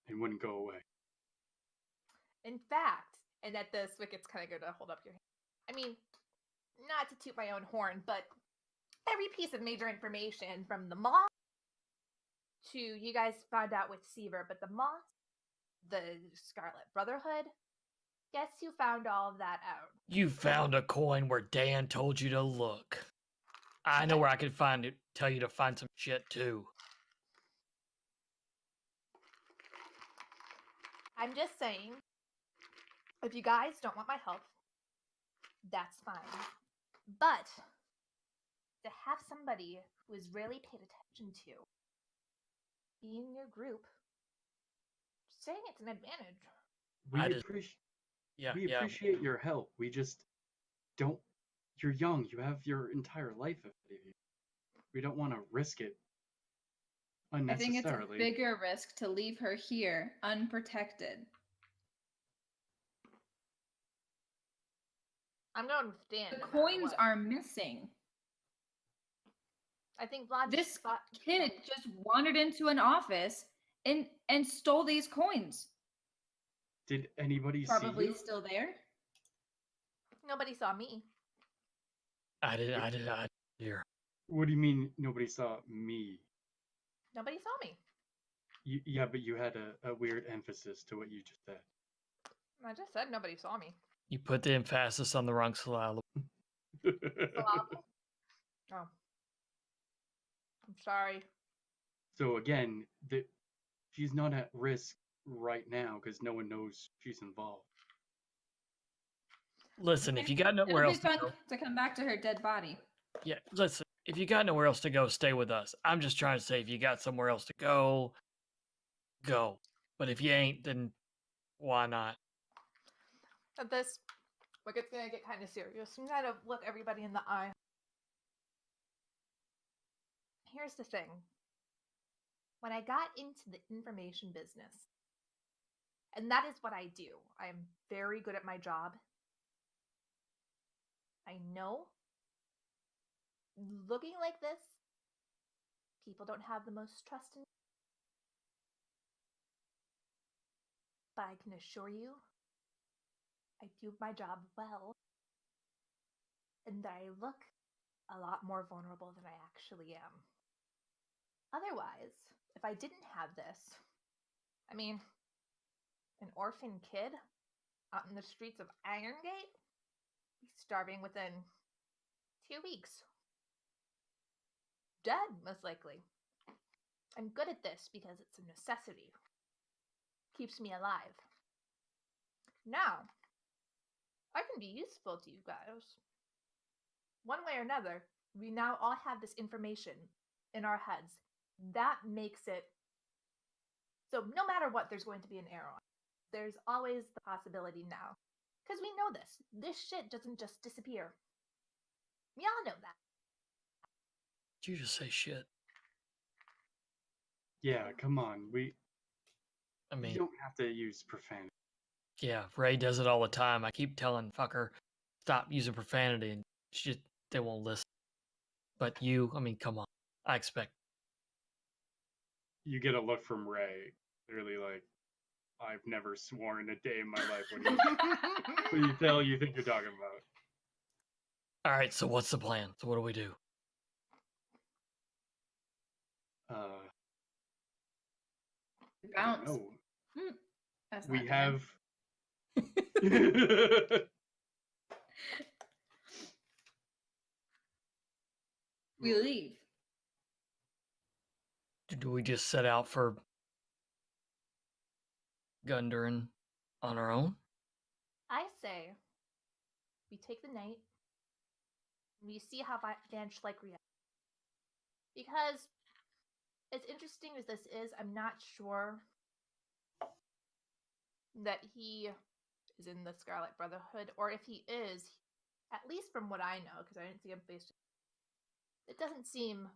and wouldn't go away. In fact, and at this, Wicket's kind of going to hold up your hand. I mean, not to toot my own horn, but every piece of major information from the moth to you guys found out with Seaver, but the moth, the Scarlet Brotherhood, guess who found all of that out? You found a coin where Dan told you to look. I know where I can find it. Tell you to find some shit too. I'm just saying, if you guys don't want my help, that's fine. But to have somebody who is really paid attention to be in your group, just saying it's an advantage. We I just- appreciate Yeah, we yeah. appreciate your help. We just don't. You're young. You have your entire life ahead of you. We don't want to risk it I think it's a unnecessarily. bigger risk to leave her here unprotected. I'm going with Dan. The no matter coins what. are missing. I think Vlad This thought kid just wandered into an office and stole these coins. Did anybody see Probably you? still there. nobody saw me. I did. Here. What do you mean nobody saw me? Nobody saw me. Yeah, but you had a weird emphasis to what you just said. I just said nobody saw me. You put the emphasis on the wrong syllable. Syllable? Oh. I'm sorry. So again, she's not at risk right now because no one knows she's involved. Listen, if you got nowhere It'll else be to fun go, to come back to her dead body. yeah, listen, if you got nowhere else to go, stay with us. I'm just trying to say, if you got somewhere else to go, go. But if you ain't, then why not? At this, Wicket's gonna get kind of serious and kind of look everybody in the eye. Here's the thing. When I got into the information business, and that is what I do, I am very good at my job. I know looking like this, people don't have the most trust in me. But I can assure you, I do my job well. And that I look a lot more vulnerable than I actually am. Otherwise, if I didn't have this, I mean, an orphan kid out in the streets of Irongate, be starving within 2 weeks. Dead, most likely. I'm good at this because it's a necessity. Keeps me alive. Now, I can be useful to you guys. One way or another, we now all have this information in our heads. That makes it so no matter what, there's going to be an error. There's always the possibility now. Because we know this. This shit doesn't just disappear. We all know that. Did you just say shit? Yeah, come on. I You mean, don't have to use profanity. yeah, Ray does it all the time. I keep telling fucker, stop using profanity, and they won't listen. But you, I mean, come on. I expect. You get a look from Ray, clearly like, I've never sworn a day in my life. What do you tell you think you're talking about? All right, so what's the plan? So what do we do? I don't Bounce. know. That's We not Dan. have. We leave. Do we just set out for Gundren on our own? I say we take the night. We see how Van Schleich reacts. Because as interesting as this is, I'm not sure that he is in the Scarlet Brotherhood, or if he is, at least from what I know, because I didn't see him face to face, it doesn't seem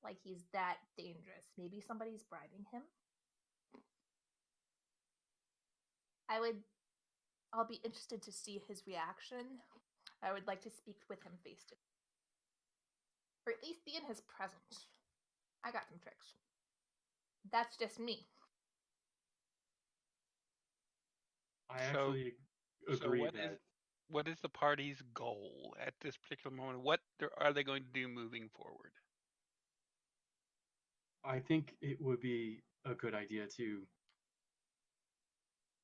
like he's that dangerous. Maybe somebody's bribing him. I'll be interested to see his reaction. I would like to speak with him face to face. Or at least be in his presence. I got some tricks. That's just me. I So- actually agree that what is the party's goal at this particular moment? What are they going to do moving forward? I think it would be a good idea to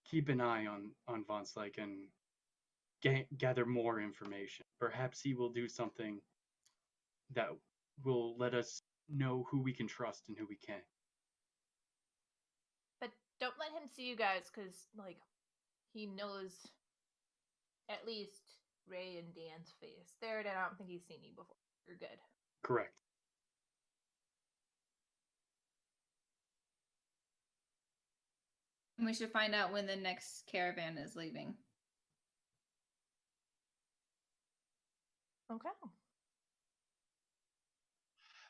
keep an eye on Von Slyke and gather more information. Perhaps he will do something that will let us know who we can trust and who we can't. But don't let him see you guys, because, he knows at least Ray and Dan's face. There, I don't think he's seen you before. You're good. Correct. We should find out when the next caravan is leaving. Okay.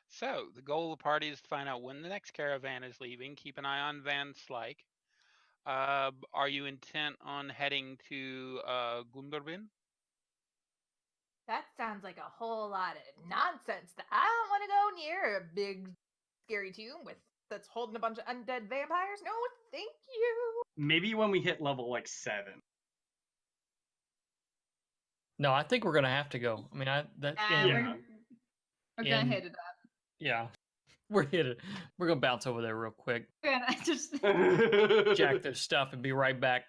So the goal of the party is to find out when the next caravan is leaving. Keep an eye on Van Slyke. Are you intent on heading to Gunderbin? That sounds like a whole lot of nonsense that I don't want to go near a big, scary tomb that's holding a bunch of undead vampires. No, thank you. Maybe when we hit level like 7. No, I think we're gonna have to go. I mean, Yeah. We're gonna in- hit it up. yeah, we're gonna bounce over there real quick, I just jack their stuff, and be right back.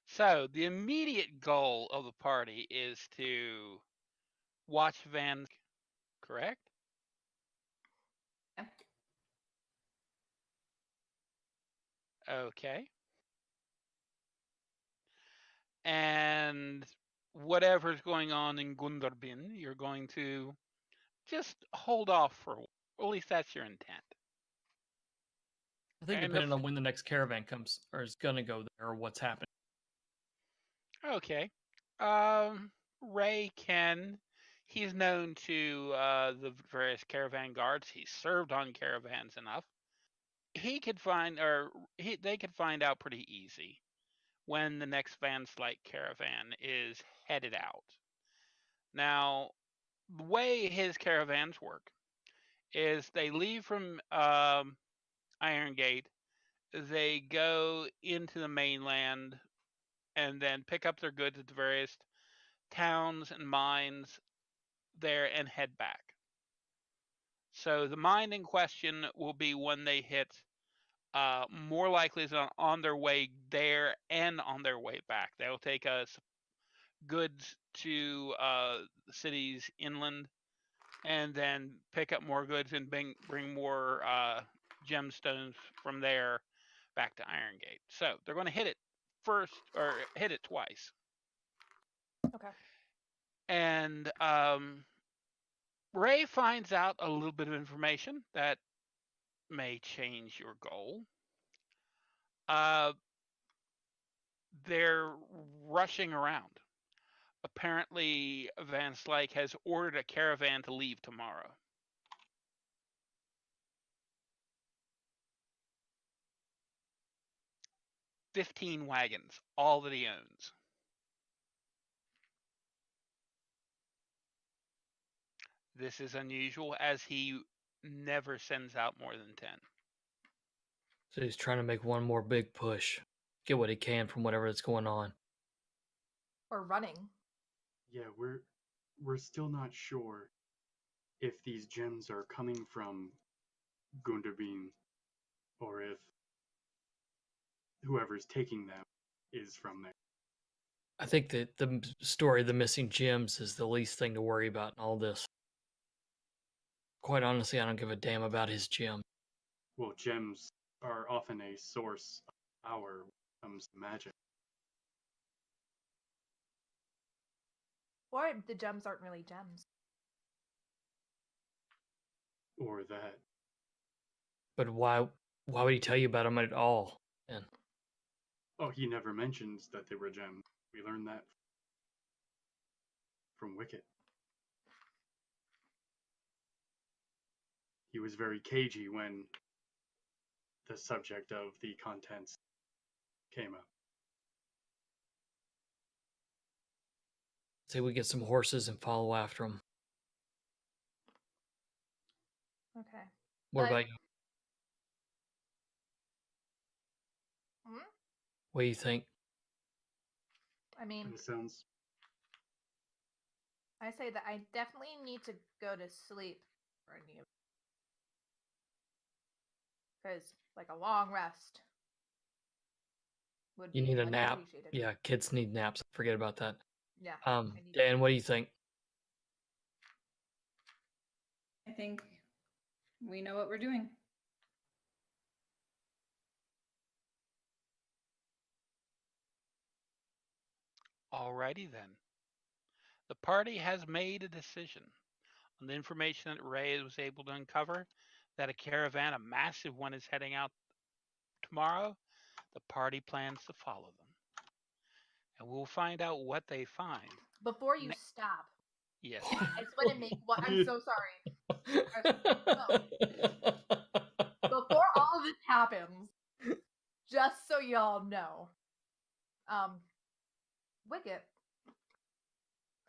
So the immediate goal of the party is to watch Van, correct? Okay. And whatever's going on in Gunderbin, you're going to just hold off for a while. Or at least that's your intent. I think And depending on when the next caravan comes or is gonna go there, or what's happening. Okay. Ray Ken, he's known to the various caravan guards. He's served on caravans enough. He could find, or they could find out pretty easy when the next Van Slyke caravan is headed out. Now, the way his caravans work is they leave from Iron Gate, they go into the mainland, and then pick up their goods at the various towns and mines there and head back. So the mine in question will be when they hit, more likely is on their way there and on their way back. They'll take us goods to the cities inland, and then pick up more goods and bring more gemstones from there back to Iron Gate. So they're going to hit it first, or hit it twice. Okay. And Ray finds out a little bit of information that may change your goal. They're rushing around. Apparently, Van Slyke has ordered a caravan to leave tomorrow. "15 wagons, all that he owns. This is unusual, as he never sends out more than 10. So he's trying to make one more big push, get what he can from whatever that's going on. Or running. Yeah, we're still not sure if these gems are coming from Gunderbin or if whoever's taking them is from there. I think that the story of the missing gems is the least thing to worry about in all this. Quite honestly, I don't give a damn about his gem. Well, gems are often a source of power when it comes to magic. Or the gems aren't really gems. Or that. But why would he tell you about them at all? And Oh, he never mentions that they were gems. We learned that from Wicket. He was very cagey when the subject of the contents came up. say we get some horses and follow after them. Okay. What But- about you? Hmm? What do you think? I mean, It sounds. I say that I definitely need to go to sleep for any of because like a long rest would You be need a much nap. appreciated. Yeah, kids need naps. Forget about that. Yeah. I need Dan, what do you think? I think we know what we're doing. Alrighty then. The party has made a decision on the information that Ray was able to uncover that a caravan, a massive one, is heading out tomorrow. The party plans to follow them. And we'll find out what they find. Before you Ne- stop, Yes. I just want to make what I'm so sorry. Before all of this happens, just so y'all know, Wicket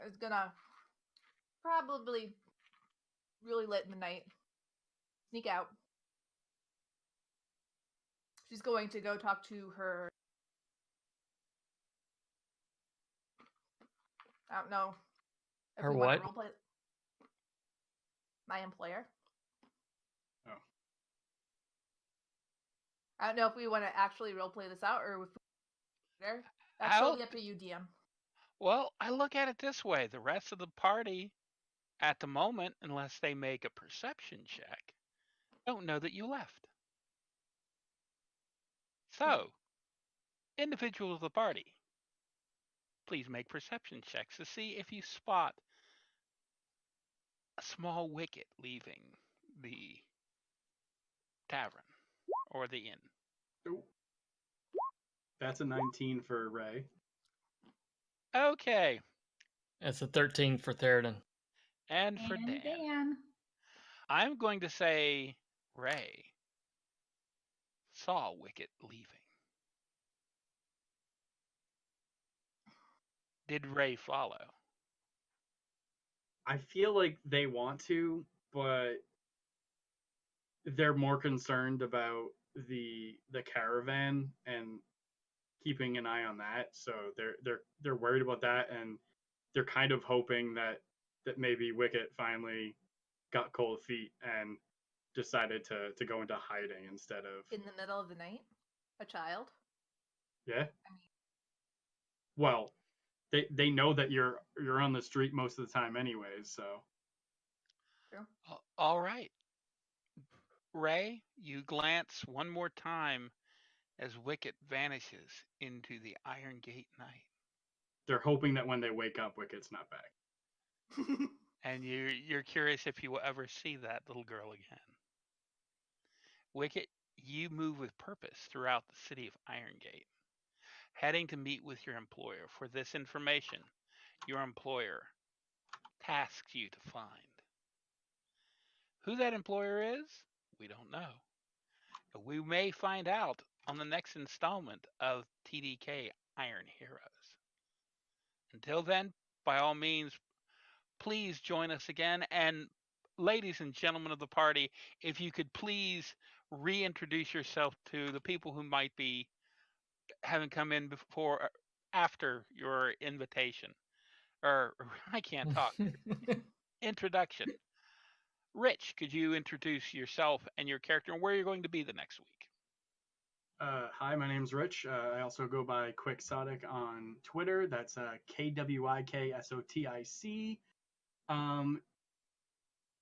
is gonna probably really late in the night sneak out. She's going to go talk to her. I don't know. If Her we want what? to roleplay my employer. Oh. I don't know if we want to actually roleplay this out or if that's I'll- totally up to you, DM. Well, I look at it this way. The rest of the party, at the moment, unless they make a perception check, don't know that you left. So, individuals of the party, please make perception checks to see if you spot a small wicket leaving the tavern or the inn. Oh. That's a 19 for Ray. Okay, That's a 13 for Theoden. and for And Dan, Dan. I'm going to say Ray saw Wicket leaving. Did Ray follow? I feel like they want to, but they're more concerned about the caravan and keeping an eye on that. So they're worried about that, and they're kind of hoping that maybe Wicket finally got cold feet and decided to go into hiding instead of In the middle of the night, a child. yeah. Well, they know that you're on the street most of the time anyways, so All right. Ray, you glance one more time as Wicket vanishes into the Iron Gate night. they're hoping that when they wake up, Wicket's not back. And you're curious if you will ever see that little girl again. Wicket, you move with purpose throughout the city of Irongate, heading to meet with your employer. For this information, your employer tasks you to find. Who that employer is, we don't know. But we may find out on the next installment of TDK Iron Heroes. Until then, by all means, please join us again. And ladies and gentlemen of the party, if you could please reintroduce yourself to the people who might be having come in before after your invitation. Or I can't talk. Introduction. Rich, could you introduce yourself and your character and where you're going to be the next week? Hi, my name's Rich. I also go by Quixotic on Twitter. That's Kwiksotic.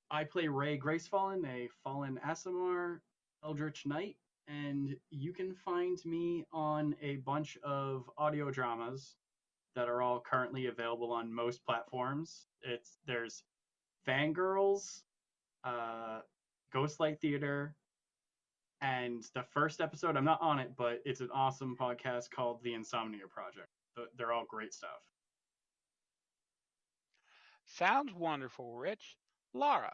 I play Ray Gracefallen, a fallen Asimar Eldritch Knight, and you can find me on a bunch of audio dramas that are all currently available on most platforms. There's Fangirls, uh, Ghostlight Theater, and the first episode, I'm not on it, but it's an awesome podcast called The Insomnia Project. They're all great stuff. Sounds wonderful, Rich. Laura.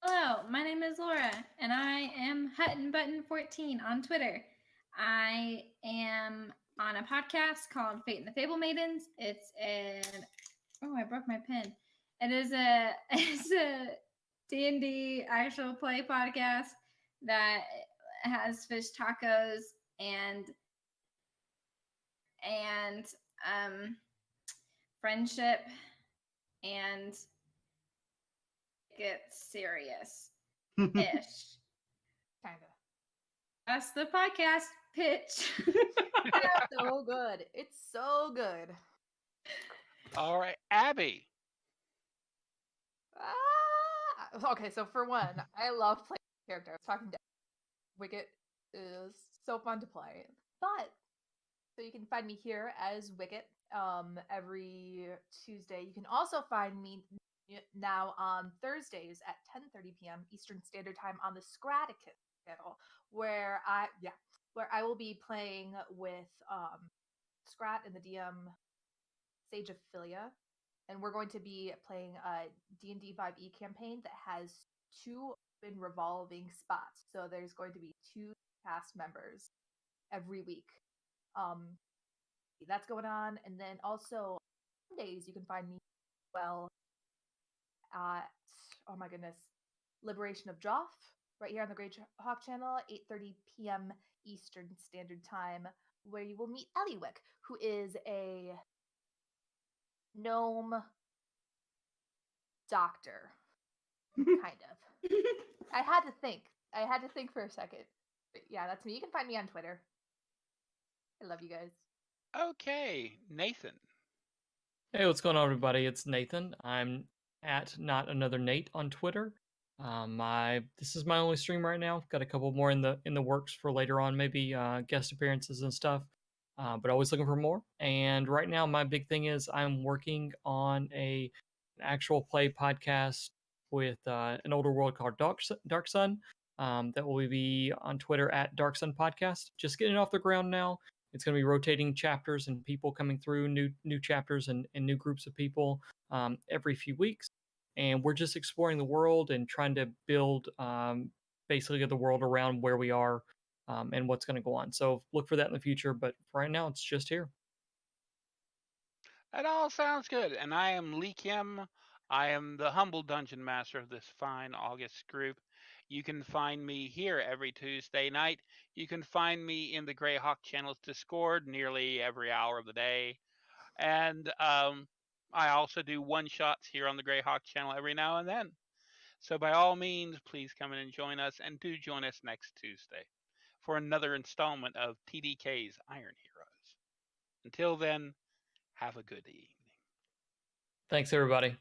Hello, my name is Laura, and I am Hutton Button 14 on Twitter. I am on a podcast called Fate and the Fable Maidens. It's an I broke my pen. It is a it's a D&D actual play podcast that has fish tacos and and friendship and gets serious ish. Kinda. That's the podcast pitch. So good. It's so good. All right, Abby. Okay, so for one, I love playing character. I was talking to Wicket is so fun to play. But so you can find me here as Wicket every Tuesday. You can also find me now on Thursdays at 10:30 p.m. Eastern Standard Time on the Scraticus channel, where I will be playing with Scrat and the DM Sage of Philia, and we're going to be playing a D&D 5e campaign that has 2 open revolving spots. So there's going to be 2 cast members every week. That's going on, and then also Mondays you can find me well at oh my goodness, Liberation of Joff right here on the Grey Hawk channel, 8:30 p.m. Eastern Standard Time, where you will meet Eliwick, who is a gnome doctor, kind of. I had to think. I had to think for a second. But yeah, that's me. You can find me on Twitter. I love you guys. Okay, Nathan. Hey, what's going on, everybody? It's Nathan. I'm at Not Another Nate on Twitter. This is my only stream right now. Got a couple more in the works for later on, maybe guest appearances and stuff. But always looking for more. And right now, my big thing is I'm working on an actual play podcast with an older world called Dark Sun. That will be on Twitter at Dark Sun Podcast. Just getting it off the ground now. It's going to be rotating chapters and people coming through new chapters and new groups of people every few weeks. And we're just exploring the world and trying to build basically the world around where we are and what's going to go on. So look for that in the future. But for right now, it's just here. That all sounds good. And I am Lee Kim. I am the humble dungeon master of this fine August group. You can find me here every Tuesday night. You can find me in the Greyhawk Channel's Discord nearly every hour of the day. And I also do one shots here on the Greyhawk Channel every now and then. So by all means, please come in and join us, and do join us next Tuesday for another installment of TDK's Iron Heroes. Until then, have a good evening. Thanks, everybody.